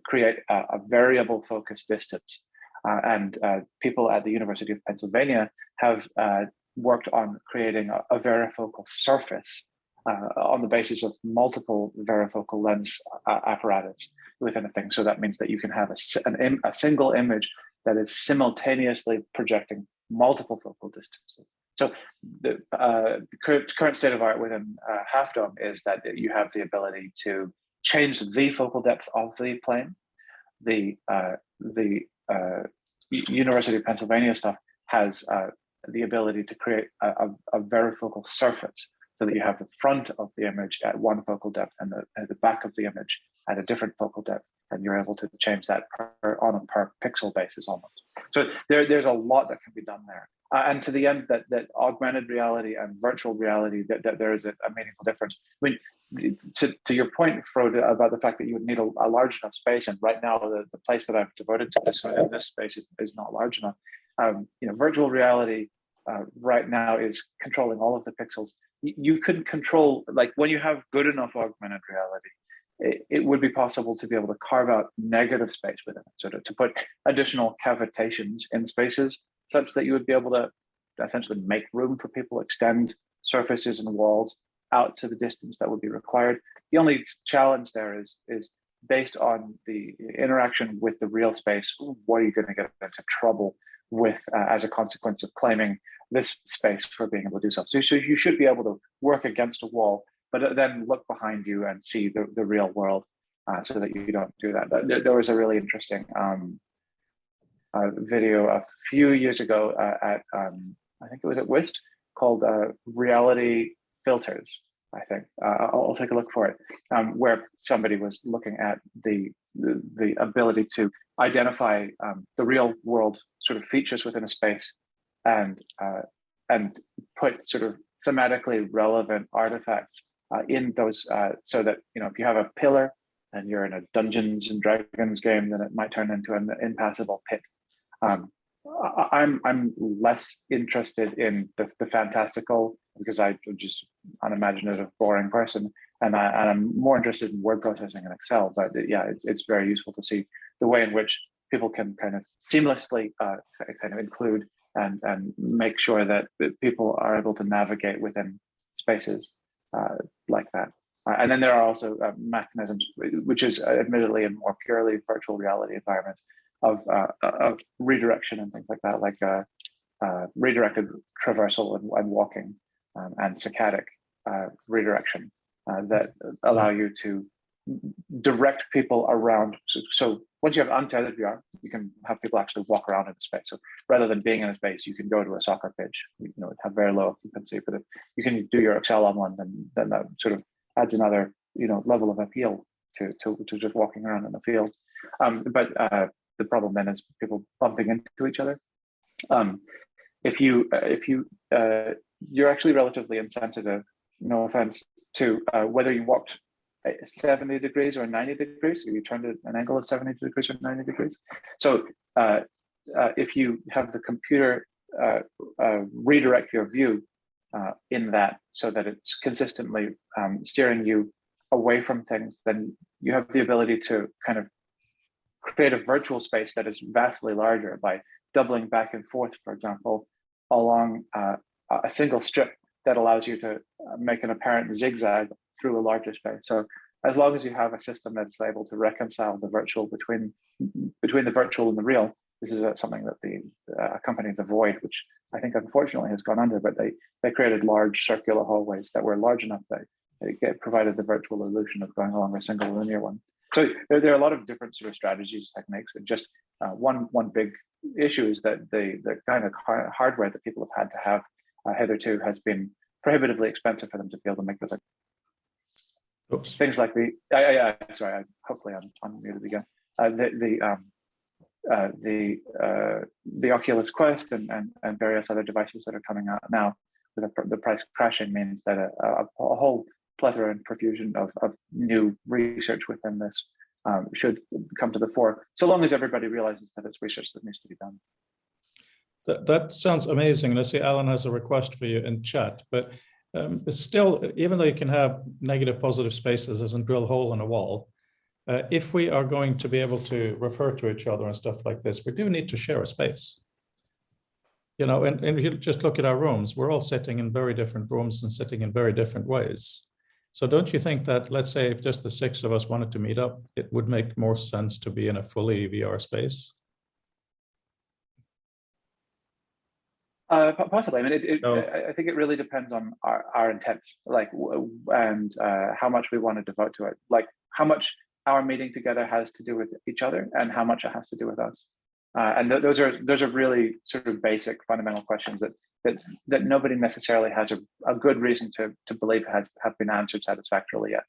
create a variable focus distance. And people at the University of Pennsylvania have worked on creating a varifocal surface on the basis of multiple varifocal lens apparatus within a thing. So that means that you can have a single image that is simultaneously projecting multiple focal distances. So the current state of art within Half Dome is that you have the ability to change the focal depth of the plane. The University of Pennsylvania stuff has the ability to create a varifocal surface. so that you have the front of the image at one focal depth and the back of the image at a different focal depth, and you're able to change that on a per pixel basis almost. So there's a lot that can be done there. And to the end that augmented reality and virtual reality, that there is a meaningful difference. I mean, to your point, Frode, about the fact that you would need a large enough space, and right now the place that I've devoted to this space is not large enough. Virtual reality right now is controlling all of the pixels. You can control, like when you have good enough augmented reality, it would be possible to be able to carve out negative space within it, so to put additional cavitations in spaces such that you would be able to essentially make room for people, extend surfaces and walls out to the distance that would be required. The only challenge there is based on the interaction with the real space. What are you going to get into trouble with as a consequence of claiming this space for being able to do so? So you should be able to work against a wall, but then look behind you and see the real world, so that you don't do that. There was a really interesting video a few years ago at I think it was at WIST, called Reality Filters. I think I'll take a look for it, where somebody was looking at the ability to identify the real world sort of features within a space and put sort of thematically relevant artifacts in those, so that if you have a pillar and you're in a Dungeons and Dragons game, then it might turn into an impassable pit. I'm less interested in the fantastical, because I'm just unimaginative, boring person, and I'm more interested in word processing and Excel. But yeah, it's very useful to see the way in which people can kind of seamlessly kind of include and make sure that people are able to navigate within spaces like that. And then there are also mechanisms, which is admittedly in more purely virtual reality environments, of redirection and things like that, like redirected traversal and walking, and saccadic redirection that allow you to direct people around. So once you have untethered VR, you can have people actually walk around in a space. So rather than being in a space, you can go to a soccer pitch. Have very low occupancy, but if you can do your Excel on one, then that sort of adds another level of appeal to just walking around in the field. But the problem then is people bumping into each other. If you're actually relatively insensitive, no offense, to whether you walked 70 degrees or 90 degrees, if you turned at an angle of 70 degrees or 90 degrees. So if you have the computer redirect your view in that, so that it's consistently steering you away from things, then you have the ability to kind of create a virtual space that is vastly larger by doubling back and forth, for example, along a single strip that allows you to make an apparent zigzag through a larger space. So as long as you have a system that's able to reconcile the virtual between the virtual and the real, this is something that the company The Void, which I think unfortunately has gone under, but they created large circular hallways that were large enough that it provided the virtual illusion of going along a single linear one. So there are a lot of different sort of strategies, techniques, and just one big issue is that the kind of hardware that people have had to have hitherto has been prohibitively expensive for them to be able to make those. Oops. Things like sorry, hopefully I'm unmuted again. The Oculus Quest and various other devices that are coming out now, with the price crashing, means that a whole plethora and profusion of new research within this should come to the fore, so long as everybody realizes that it's research that needs to be done. That sounds amazing. And I see Alan has a request for you in chat, but it's still, even though you can have negative positive spaces as in drill a hole in a wall, if we are going to be able to refer to each other and stuff like this, we do need to share a space. And if you just look at our rooms, we're all sitting in very different rooms and sitting in very different ways. So don't you think that, let's say, if just the 6 of us wanted to meet up, it would make more sense to be in a fully VR space? Possibly. I mean, I think it really depends on our intent, and how much we want to devote to it. Like how much our meeting together has to do with each other, and how much it has to do with us. And those are really sort of basic, fundamental questions that that nobody necessarily has a good reason to believe have been answered satisfactorily yet.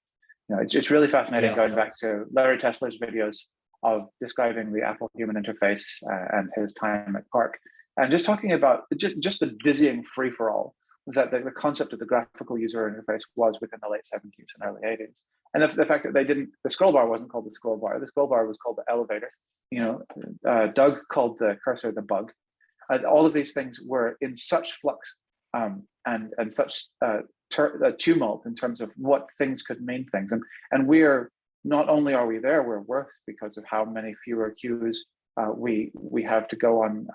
You know, it's really fascinating going back to Larry Tesler's videos of describing the Apple human interface and his time at Park, and just talking about just the dizzying free-for-all that the concept of the graphical user interface was within the late 70s and early 80s. And the fact that the scroll bar wasn't called the scroll bar. The scroll bar was called the elevator. You know, Doug called the cursor the bug. All of these things were in such flux and such tumult in terms of what things could mean things. And we're, not only are we there, we're worse because of how many fewer queues we have to go on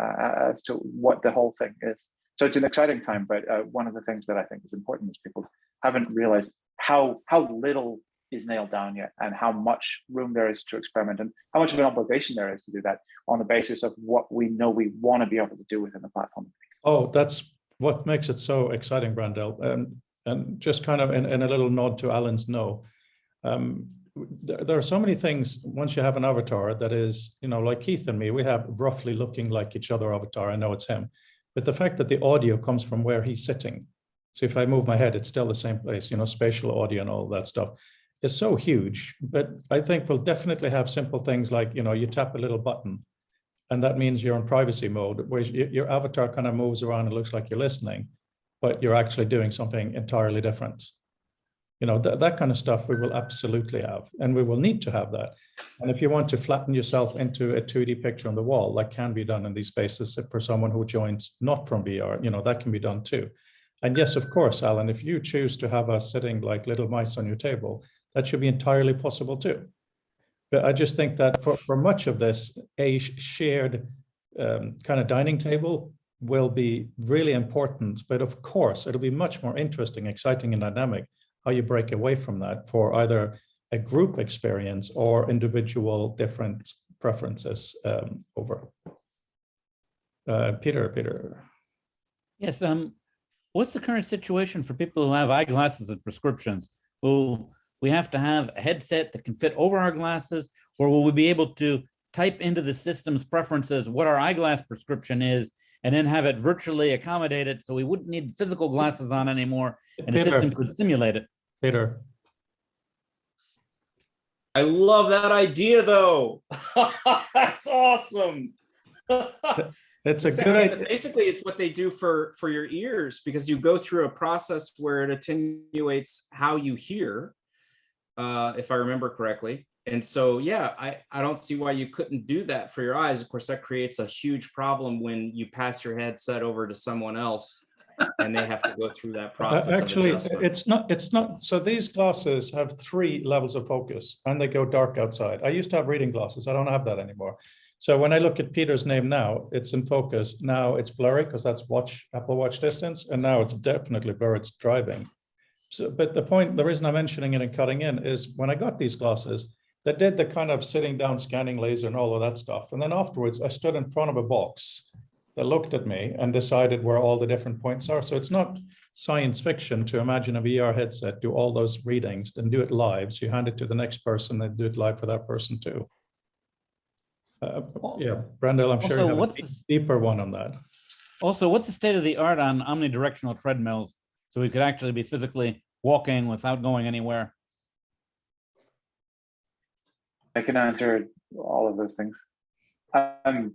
as to what the whole thing is. So it's an exciting time, but one of the things that I think is important is people haven't realized how little is nailed down yet, and how much room there is to experiment, and how much of an obligation there is to do that on the basis of what we know we want to be able to do within the platform. Oh, that's what makes it so exciting, Brandel. And just kind of in a little nod to Alan's no, there are so many things once you have an avatar that is, you know, like Keith and me, we have roughly looking like each other avatar. I know it's him, but the fact that the audio comes from where he's sitting. So if I move my head, it's still the same place, you know, spatial audio and all that stuff is so huge. But I think we'll definitely have simple things like, you know, you tap a little button and that means you're in privacy mode, where your avatar kind of moves around and looks like you're listening, but you're actually doing something entirely different. You know, that kind of stuff we will absolutely have, and we will need to have that. And if you want to flatten yourself into a 2D picture on the wall, that can be done in these spaces for someone who joins not from VR, you know, that can be done too. And yes, of course, Alan, if you choose to have us sitting like little mice on your table, that should be entirely possible too. But I just think that for much of this, a shared kind of dining table will be really important. But of course, it'll be much more interesting, exciting, and dynamic how you break away from that for either a group experience or individual different preferences over. Peter. Yes. What's the current situation for people who have eyeglasses and prescriptions? Will we have to have a headset that can fit over our glasses, or will we be able to type into the system's preferences what our eyeglass prescription is, and then have it virtually accommodate it so we wouldn't need physical glasses on anymore, and the system could simulate it? Peter. I love that idea, though. That's awesome. It's a good idea. Basically, it's what they do for your ears, because you go through a process where it attenuates how you hear, if I remember correctly. And so, yeah, I don't see why you couldn't do that for your eyes. Of course, that creates a huge problem when you pass your headset over to someone else and they have to go through that process. Actually, of adjustment. it's not. So these glasses have 3 levels of focus and they go dark outside. I used to have reading glasses. I don't have that anymore. So when I look at Peter's name now, it's in focus. Now it's blurry because that's Apple Watch distance. And now it's definitely blurry, it's driving. So, but the reason I'm mentioning it and cutting in is when I got these glasses, they did the kind of sitting down scanning laser and all of that stuff. And then afterwards, I stood in front of a box that looked at me and decided where all the different points are. So it's not science fiction to imagine a VR headset, do all those readings, then do it live. So you hand it to the next person and do it live for that person too. Yeah, Brandel, I'm sure you have a deeper one on that. Also, what's the state of the art on omnidirectional treadmills, so we could actually be physically walking without going anywhere? I can answer all of those things. The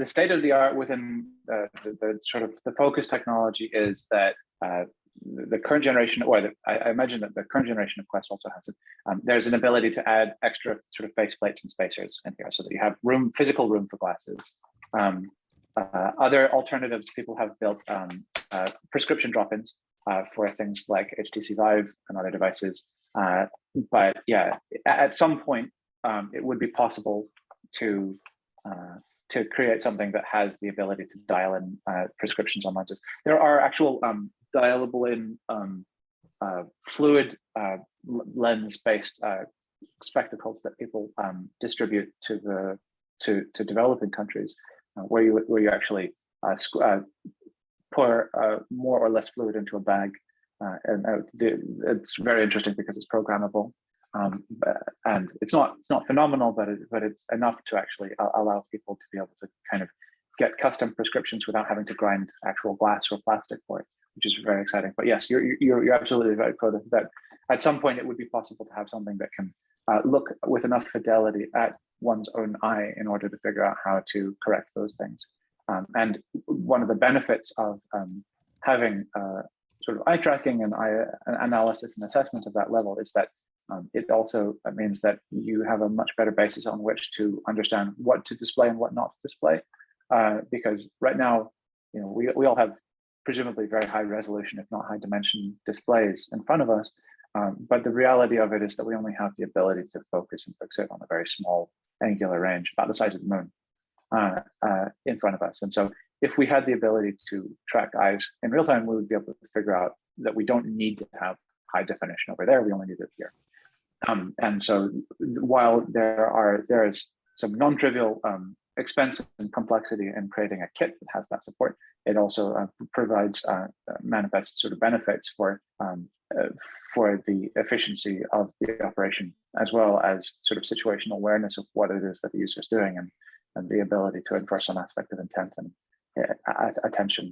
state of the art within the sort of the focus technology is that the current generation, or I imagine that the current generation of Quest also has it. There's an ability to add extra sort of faceplates and spacers in here, so that you have physical room for glasses. Other alternatives, people have built prescription drop-ins for things like HTC Vive and other devices. But yeah, at some point, it would be possible to create something that has the ability to dial in prescriptions on lenses. There are actual dialable in fluid lens-based spectacles that people distribute to developing countries, where you actually pour more or less fluid into a bag, and it's very interesting because it's programmable. And it's not phenomenal, but it's enough to actually allow people to be able to kind of get custom prescriptions without having to grind actual glass or plastic for it, which is very exciting. But yes, you're absolutely right, Coda, that at some point it would be possible to have something that can look with enough fidelity at one's own eye in order to figure out how to correct those things. And one of the benefits of having sort of eye tracking and eye analysis and assessment of that level is that it also means that you have a much better basis on which to understand what to display and what not to display. Because right now, we all have presumably very high resolution, if not high dimension displays in front of us. But the reality of it is that we only have the ability to focus and fixate on a very small angular range, about the size of the moon, in front of us. And so if we had the ability to track eyes in real time, we would be able to figure out that we don't need to have high definition over there, we only need it here. And so while there is some non-trivial expense and complexity in creating a kit that has that support, it also provides manifest sort of benefits for the efficiency of the operation, as well as sort of situational awareness of what it is that the user is doing, and the ability to infer some aspect of intent and attention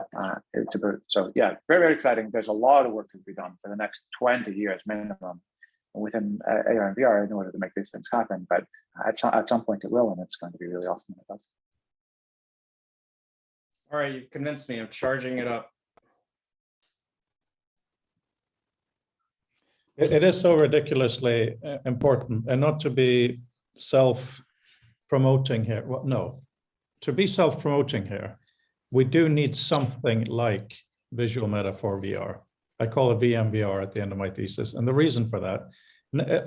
to boot. So yeah, very, very exciting. There's a lot of work to be done for the next 20 years minimum within AR and VR in order to make these things happen. But at some point it will, and it's going to be really awesome when it does. All right, you've convinced me. I'm charging it up. It is so ridiculously important, and not to be self-promoting here. Well, no, to be self-promoting here, we do need something like visual meta for VR. I call it VMVR at the end of my thesis. And the reason for that,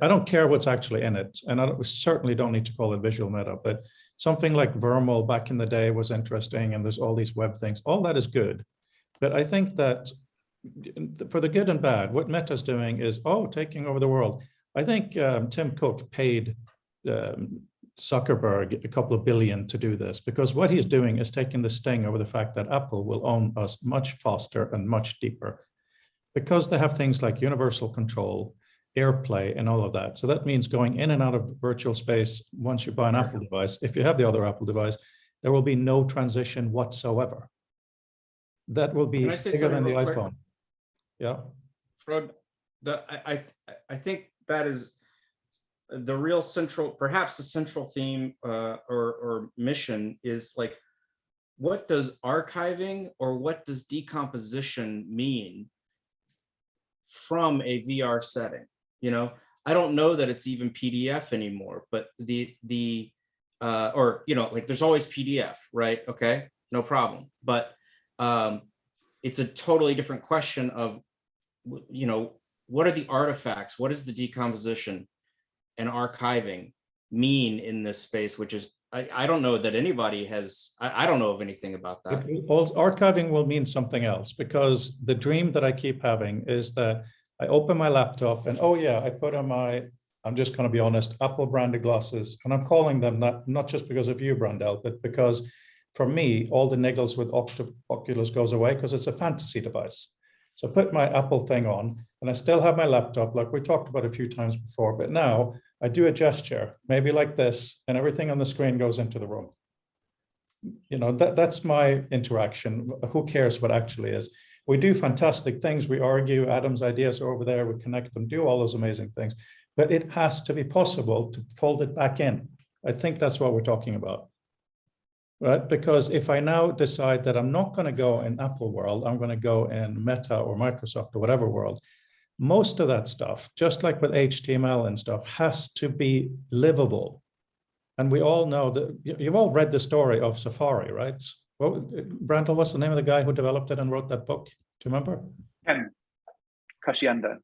I don't care what's actually in it. And we certainly don't need to call it visual meta, but something like Vermal back in the day was interesting. And there's all these web things, all that is good. But I think that for the good and bad, what Meta's doing is, taking over the world. I think Tim Cook paid Zuckerberg a couple of billion to do this, because what he's doing is taking the sting over the fact that Apple will own us much faster and much deeper, because they have things like universal control, AirPlay, and all of that. So that means going in and out of virtual space. Once you buy an Apple device, if you have the other Apple device, there will be no transition whatsoever. That will be bigger than the iPhone. Yeah. Frode, I think that is the real central, perhaps the central theme or mission is like, what does archiving or what does decomposition mean from a VR setting? I don't know that it's even PDF anymore, but there's always PDF, right? Okay, no problem. But it's a totally different question of, what are the artifacts? What is the decomposition and archiving mean in this space, which is, I don't know that anybody has, I don't know of anything about that. Archiving will mean something else, because the dream that I keep having is that I open my laptop and, I put on I'm just going to be honest, Apple branded glasses. And I'm calling them not just because of you, Brandel, but because for me, all the niggles with Oculus goes away because it's a fantasy device. So I put my Apple thing on and I still have my laptop, like we talked about a few times before, but now I do a gesture, maybe like this, and everything on the screen goes into the room. That's my interaction. Who cares what actually is? We do fantastic things. We argue, Adam's ideas are over there, we connect them, do all those amazing things, but it has to be possible to fold it back in. I think that's what we're talking about. Right? Because if I now decide that I'm not going to go in Apple world, I'm going to go in Meta or Microsoft or whatever world, most of that stuff, just like with HTML and stuff, has to be livable. And we all know that you've all read the story of Safari, right? Well, Brandel, what's the name of the guy who developed it and wrote that book? Do you remember? Ken Kashianda.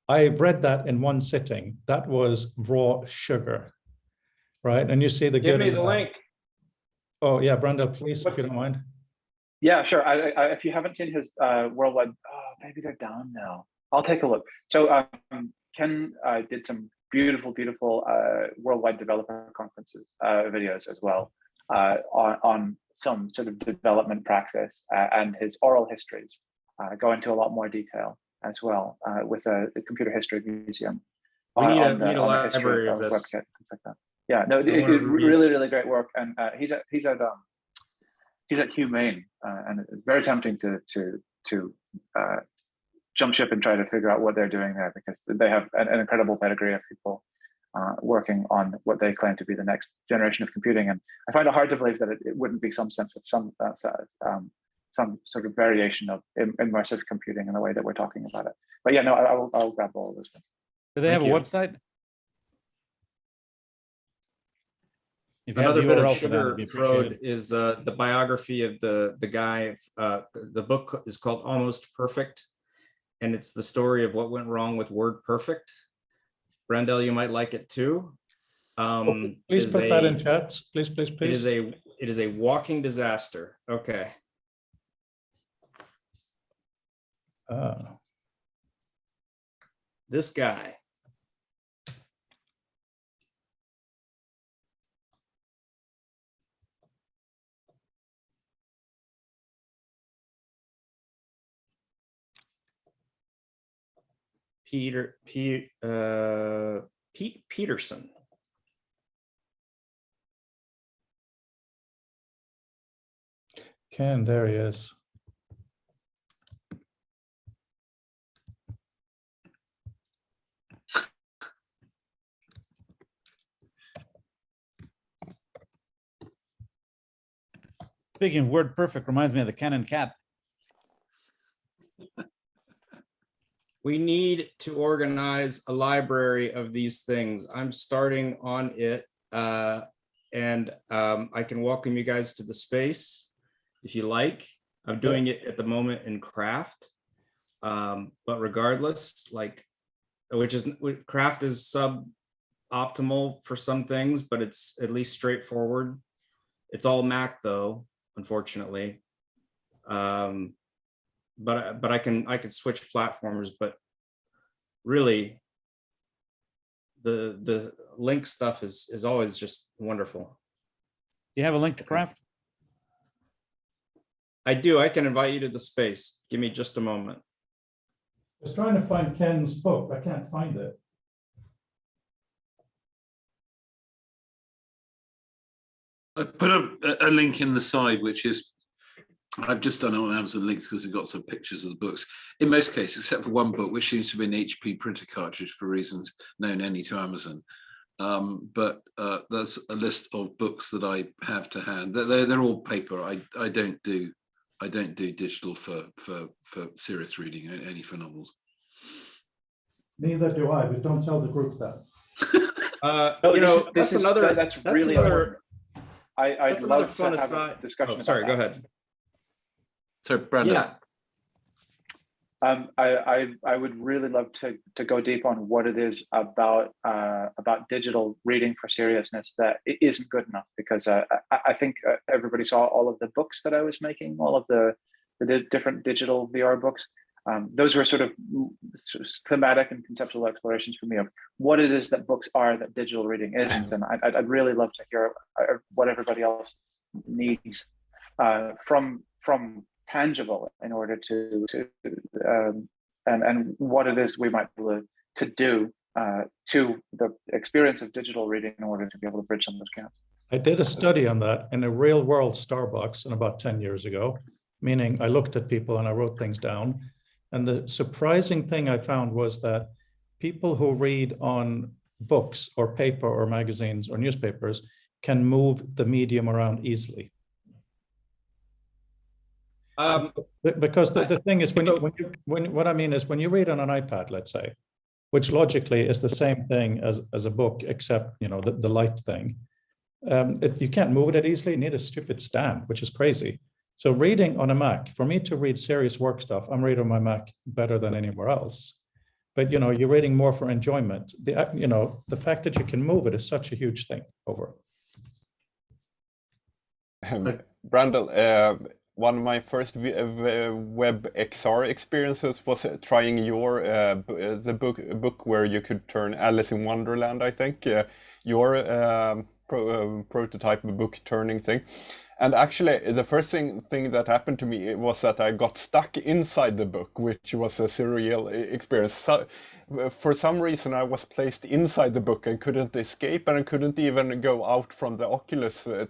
I read that in one sitting. That was raw sugar, right? And you see the Give good me the link. Oh yeah, Brandel, please, if you don't mind. Yeah, sure. If you haven't seen his worldwide, maybe they're down now. I'll take a look. So Ken did some beautiful worldwide developer conferences videos as well on some sort of development practice, and his oral histories go into a lot more detail as well with the Computer History Museum. We need a library of this. WebKit, things like that. Yeah, no, really great work, and he's at he's at Humane, and it's very tempting to jump ship and try to figure out what they're doing there, because they have an incredible pedigree of people working on what they claim to be the next generation of computing. And I find it hard to believe that it wouldn't be some sense of some sort of variation of immersive computing in the way that we're talking about it. But yeah, no, I'll grab all of those things. Do they have a Thank you. website? If you have Another the bit of URL for that, it'd sugar be road appreciated. is the biography of the guy. The book is called Almost Perfect, and it's the story of what went wrong with WordPerfect. Brendel, you might like it too. Please is put that a- in chat, please, please, It please. is a walking disaster. Okay. This guy. Pete Peterson. Ken, there he is. Speaking of WordPerfect, reminds me of the Canon cat. We need to organize a library of these things. I'm starting on it, and I can welcome you guys to the space if you like. I'm doing it at the moment in Craft, but regardless, Craft is suboptimal for some things, but it's at least straightforward. It's all Mac though, unfortunately. But I can switch platforms, but really the link stuff is always just wonderful. Do you have a link to Craft? I do. I can invite you to the space. Give me just a moment. I was trying to find Ken's book. I can't find it. I put a link in the side, which is, I've just done it on Amazon Links because it got some pictures of the books. In most cases, except for one book, which seems to be an HP printer cartridge for reasons known only to Amazon. But there's a list of books that I have to hand. They're all paper. I don't do digital for serious reading, only for novels. Neither do I, but don't tell the group that. That's really another. I'd That's another love fun to have aside. a discussion. Oh, sorry, about go that. ahead. So, Brandon. Yeah. I would really love to go deep on what it is about digital reading for seriousness that it isn't good enough, because I think everybody saw all of the books that I was making, all of the different digital VR books. Those were sort of thematic and conceptual explorations for me of what it is that books are that digital reading isn't, and I'd really love to hear what everybody else needs from tangible in order to and what it is we might be able to do to the experience of digital reading in order to be able to bridge some of those gaps. I did a study on that in a real world Starbucks about 10 years ago, meaning I looked at people and I wrote things down. And the surprising thing I found was that people who read on books or paper or magazines or newspapers can move the medium around easily. Because the thing is, what I mean is when you read on an iPad, let's say, which logically is the same thing as a book, except the light thing, you can't move it easily. You need a stupid stand, which is crazy. So reading on a Mac, for me to read serious work stuff, I'm reading on my Mac better than anywhere else. But you're reading more for enjoyment. The fact that you can move it is such a huge thing over. Brandel, one of my first web XR experiences was trying the book where you could turn Alice in Wonderland, I think. Your prototype book turning thing. And actually, the first thing that happened to me was that I got stuck inside the book, which was a surreal experience. So, for some reason, I was placed inside the book and couldn't escape, and I couldn't even go out from the Oculus so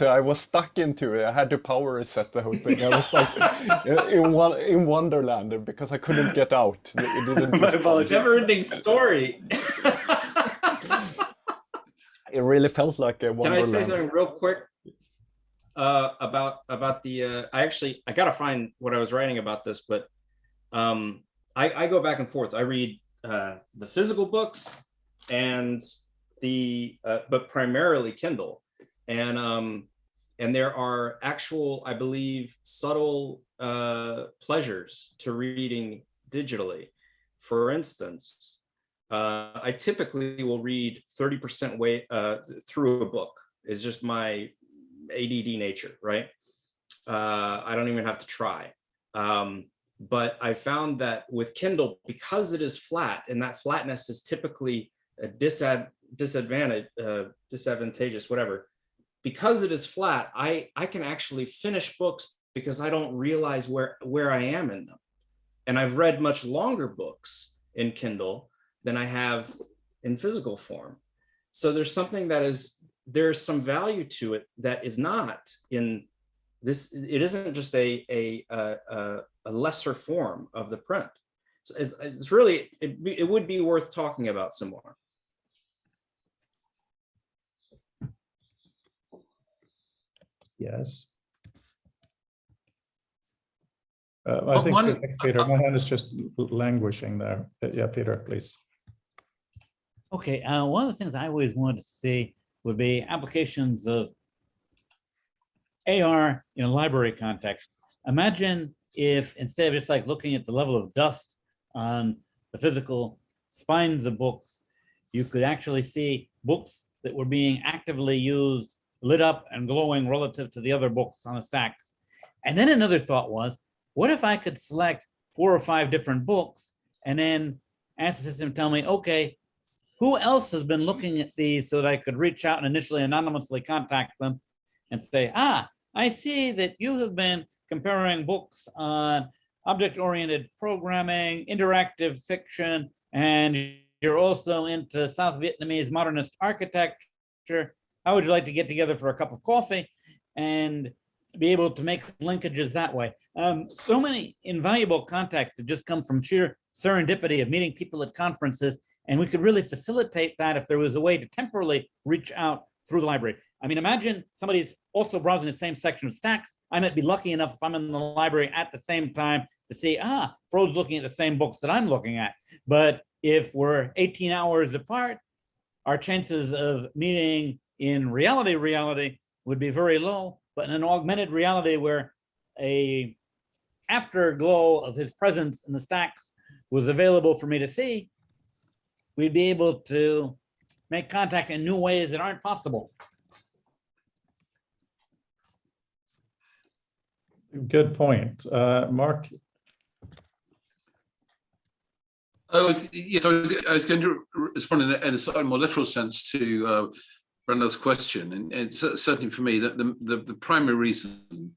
I was stuck into it. I had to power reset the whole thing. I was like in Wonderland because I couldn't get out. It didn't My respond. apologies. Never-ending story. It really felt like a Can I Wonderland. say something real quick about the? I gotta find what I was writing about this, but I go back and forth. I read the physical books and but primarily Kindle, and there are actual, I believe, subtle pleasures to reading digitally. For instance, I typically will read 30% way through a book. It's just my ADD nature, right? I don't even have to try. But I found that with Kindle, because it is flat, and that flatness is typically a disadvantageous, whatever. Because it is flat, I can actually finish books because I don't realize where I am in them. And I've read much longer books in Kindle than I have in physical form. So there's something there's some value to it that is not in this. It isn't just a lesser form of the print. So it's really, it would be worth talking about some more. Yes. I think, Peter, my hand is just languishing there. Yeah, Peter, please. Okay, one of the things I always wanted to see would be applications of AR in a library context. Imagine if instead of just like looking at the level of dust on the physical spines of books, you could actually see books that were being actively used, lit up and glowing relative to the other books on the stacks. And then another thought was, what if I could select 4 or 5 different books and then ask the system to tell me, okay, who else has been looking at these, so that I could reach out and initially anonymously contact them and say, I see that you have been comparing books on object-oriented programming, interactive fiction, and you're also into South Vietnamese modernist architecture. How would you like to get together for a cup of coffee and be able to make linkages that way? So many invaluable contacts have just come from sheer serendipity of meeting people at conferences, and we could really facilitate that if there was a way to temporarily reach out through the library. I mean, imagine somebody's also browsing the same section of stacks. I might be lucky enough if I'm in the library at the same time to see, Frode's looking at the same books that I'm looking at. But if we're 18 hours apart, our chances of meeting in reality would be very low. But in an augmented reality where a afterglow of his presence in the stacks was available for me to see, we'd be able to make contact in new ways that aren't possible. Good point. Mark? Yes, I was going to respond in a slightly more literal sense to Brenda's question, and it's certainly for me that the primary reason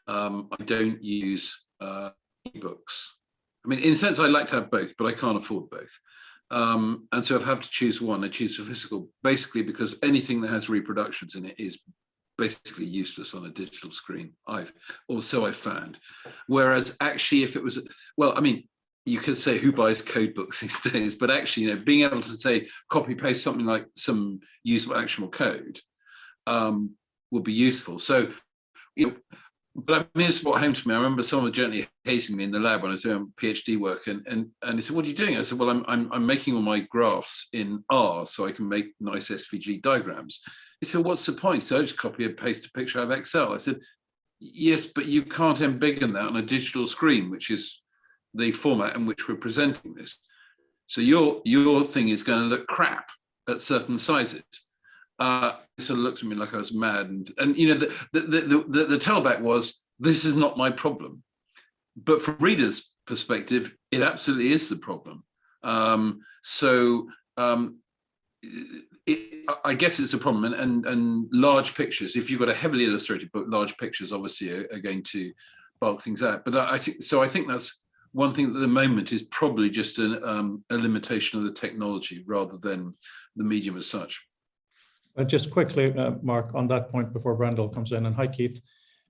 I don't use ebooks. I mean, in a sense, I'd like to have both, but I can't afford both. And so if I have to choose one, I choose for physical, basically because anything that has reproductions in it is basically useless on a digital screen. I've found. Whereas actually, if it was, well, I mean, you could say who buys code books these days, but actually, you know, being able to say copy paste something like some usable actionable code would be useful. So, you know, but I mean, it's brought home to me. I remember someone gently hazing me in the lab when I was doing PhD work, and he said, "What are you doing?" I said, "Well, I'm making all my graphs in R so I can make nice SVG diagrams." He said, "What's the point?" So I just copy and paste a picture out of Excel. I said, "Yes, but you can't embiggen that on a digital screen, which is the format in which we're presenting this. So your thing is going to look crap at certain sizes." He sort of looked at me like I was mad, and you know, the tailback was, "This is not my problem," but from readers' perspective, it absolutely is the problem. I guess it's a problem, and large pictures. If you've got a heavily illustrated book, large pictures obviously are going to bulk things out. But I think so. I think that's one thing at the moment is probably just a limitation of the technology rather than the medium as such. Just quickly, Mark, on that point before Brendel comes in, and hi, Keith.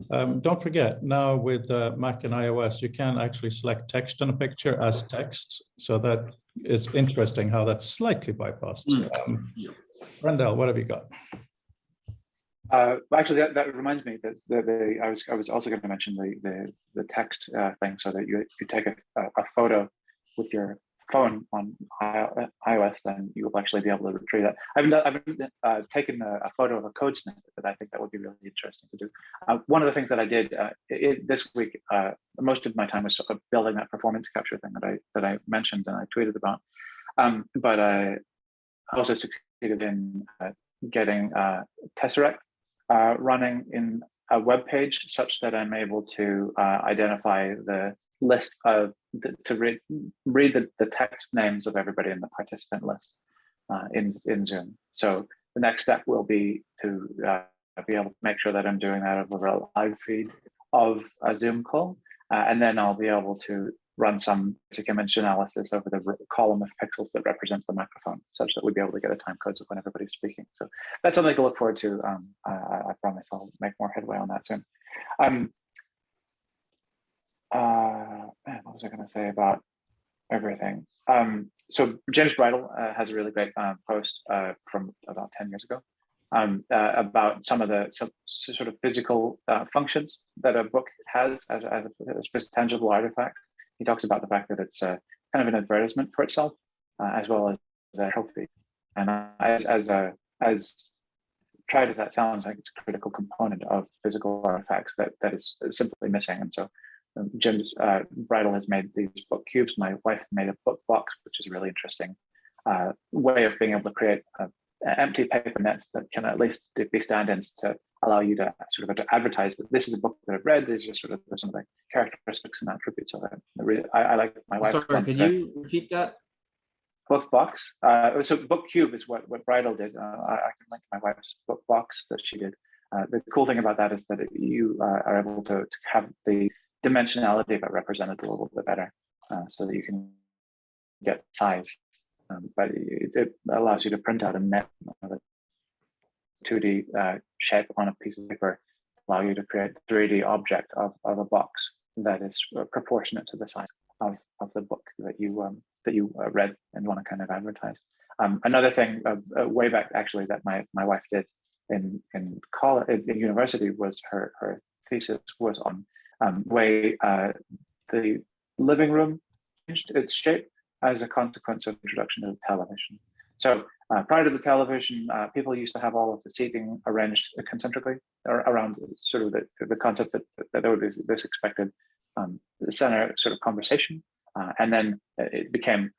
Don't forget, now with Mac and iOS, you can actually select text in a picture as text. So that is interesting how that's slightly bypassed. Brendel, what have you got? Actually, that reminds me that I was also going to mention the text thing, so that you take a photo with your phone on iOS, then you will actually be able to retrieve that. I've taken a photo of a code snippet that I think that would be really interesting to do. One of the things that I did this week, most of my time was sort of building that performance capture thing that I mentioned and I tweeted about. But I also succeeded in getting Tesseract running in a web page such that I'm able to identify the list of to read the text names of everybody in the participant list in Zoom. So the next step will be to be able to make sure that I'm doing that over a live feed of a Zoom call, and then I'll be able to run some basic image analysis over the column of pixels that represents the microphone, such that we'd be able to get the time codes of when everybody's speaking. So that's something to look forward to. I promise I'll make more headway on that soon. Man, what was I going to say about everything? So James Bridle has a really great post from about 10 years ago about some of the sort of physical functions that a book has as a tangible artifact. He talks about the fact that it's kind of an advertisement for itself, as well as a trophy. And as tried as that sounds, I think it's a critical component of physical artifacts that is simply missing. And so James Bridle has made these book cubes. My wife made a book box, which is a really interesting way of being able to create empty paper nets that can at least be stand-ins to allow you to sort of advertise that this is a book that I've read. These are sort of some of the characteristics and attributes of it. I like my wife. Sorry, could you repeat that? Book box. So book cube is what Bridle did. I can link my wife's book box that she did. The cool thing about that is that you are able to have the dimensionality of it represented a little bit better, so that you can get size. But it allows you to print out a net, the 2D shape on a piece of paper, allow you to create a 3D object of a box that is proportionate to the size of the book that you read and want to kind of advertise. Another thing way back actually that my wife did in college, in university, was her thesis was on way the living room changed its shape as a consequence of the introduction of television. So prior to the television, people used to have all of the seating arranged concentrically around sort of the concept that there would be this expected center sort of conversation. And then it became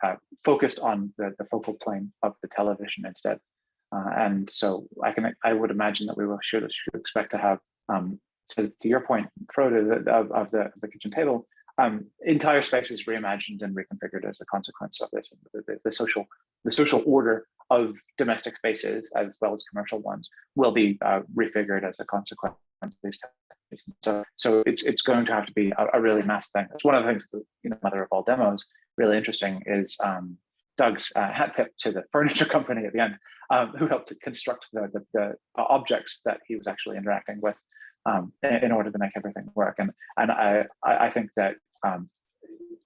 focused on the focal plane of the television instead. And so I would imagine that we should expect to have, to your point, Frode, of the kitchen table, entire spaces reimagined and reconfigured as a consequence of this. The social order of domestic spaces as well as commercial ones will be refigured as a consequence of these techniques. So it's going to have to be a really massive thing. It's one of the things that, mother of all demos, really interesting is Doug's hat tip to the furniture company at the end, who helped to construct the objects that he was actually interacting with in order to make everything work. And I think that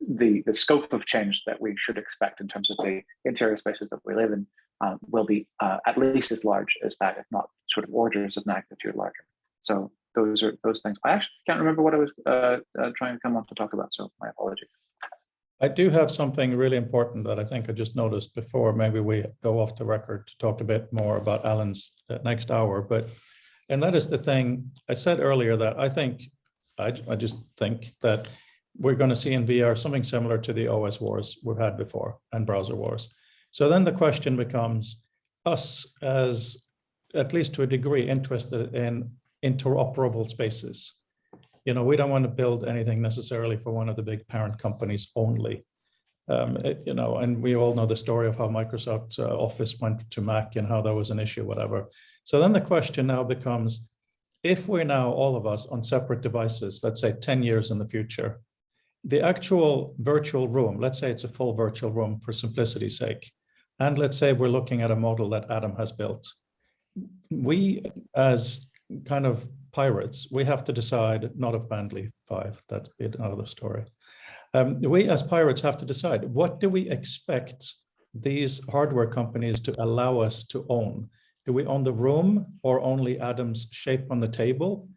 the scope of change that we should expect in terms of the interior spaces that we live in will be at least as large as that, if not sort of orders of magnitude larger. So those things. I actually can't remember what I was trying to come on to talk about, so my apologies. I do have something really important that I think I just noticed before maybe we go off the record to talk a bit more about Alan's next hour. And that is the thing I said earlier, that I just think that we're going to see in VR something similar to the OS wars we've had before and browser wars. So then the question becomes, us as, at least to a degree, interested in interoperable spaces. We don't want to build anything necessarily for one of the big parent companies only. You know, and we all know the story of how Microsoft Office went to Mac and how that was an issue, whatever. So then the question now becomes, if we're now all of us on separate devices, let's say 10 years in the future, the actual virtual room, let's say it's a full virtual room for simplicity's sake, and let's say we're looking at a model that Adam has built. We, as kind of pirates, we have to decide, not of Bandly 5, that'd be another story. We as pirates have to decide, what do we expect these hardware companies to allow us to own? Do we own the room or only Adam's shape on the table?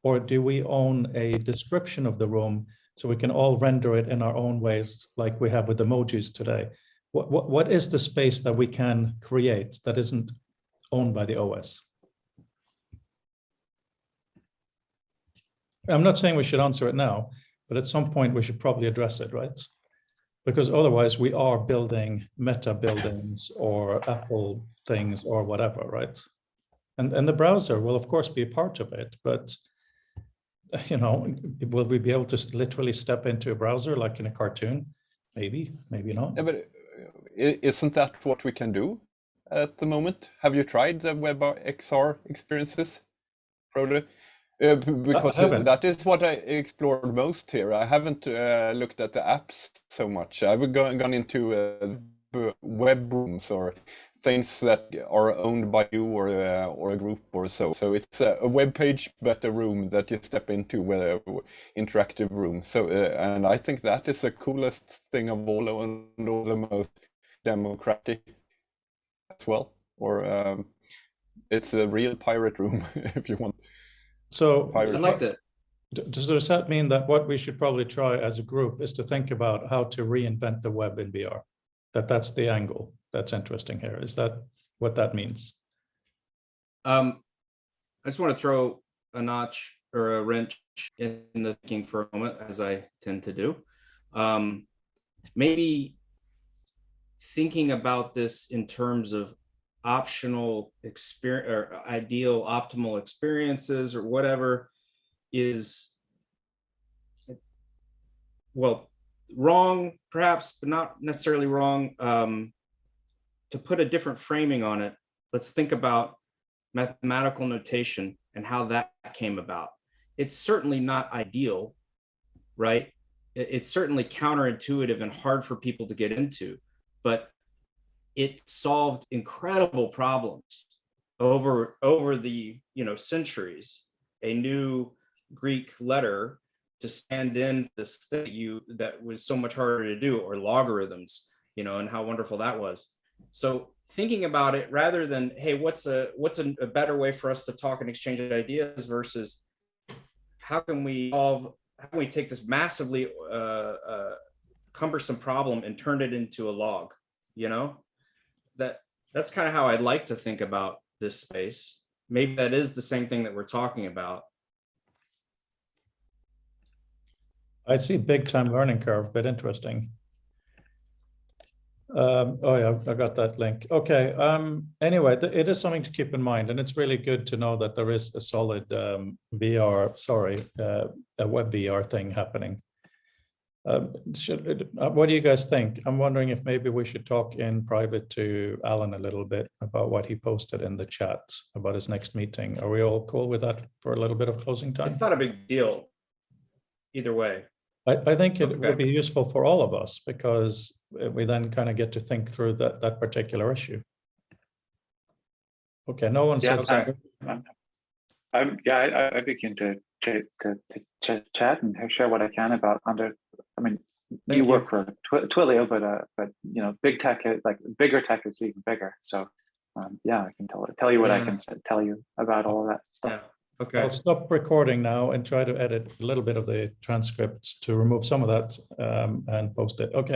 Or do we own a description of the room so we can all render it in our own ways like we have with emojis today? What is the space that we can create that isn't owned by the OS? I'm not saying we should answer it now, but at some point we should probably address it, right? Because otherwise we are building meta buildings or Apple things or whatever, right? And the browser will of course be a part of it, but you know, will we be able to literally step into a browser like in a cartoon? Maybe, maybe not. Yeah, but isn't that what we can do at the moment? Have you tried the WebXR experiences, Frode? Because that is what I explored most here. I haven't looked at the apps so much. I've gone into web rooms or things that are owned by you or a group or so. So it's a web page, but a room that you step into with an interactive room. So and I think that is the coolest thing of all and the most democratic as well. Or it's a real pirate room if you want. So I like that. does that mean that what we should probably try as a group is to think about how to reinvent the web in VR? That's the angle that's interesting here. Is that what that means? I just want to throw a notch or a wrench in the thinking for a moment, as I tend to do. Maybe thinking about this in terms of optional experience or ideal optimal experiences or whatever is, well, wrong perhaps, but not necessarily wrong. To put a different framing on it, let's think about mathematical notation and how that came about. It's certainly not ideal, right? It's certainly counterintuitive and hard for people to get into, but it solved incredible problems over the centuries. A new Greek letter to stand in this thing that was so much harder to do, or logarithms, and how wonderful that was. So thinking about it rather than, hey, what's a better way for us to talk and exchange ideas versus how can we take this massively cumbersome problem and turn it into a log, That's kind of how I'd like to think about this space. Maybe that is the same thing that we're talking about. I see big time learning curve, but interesting. Oh yeah, I got that link. Okay. Anyway, it is something to keep in mind, and it's really good to know that there is a solid a web VR thing happening. What do you guys think? I'm wondering if maybe we should talk in private to Alan a little bit about what he posted in the chat about his next meeting. Are we all cool with that for a little bit of closing time? It's not a big deal either way. I think it would be useful for all of us because we then kind of get to think through that particular issue. Okay, no one said. I'd be keen to chat and share what I can about you work for Twilio, but big tech, like bigger tech is even bigger. So I can tell you what I can tell you about all of that stuff. Yeah. Okay. I'll stop recording now and try to edit a little bit of the transcript to remove some of that and post it. Okay.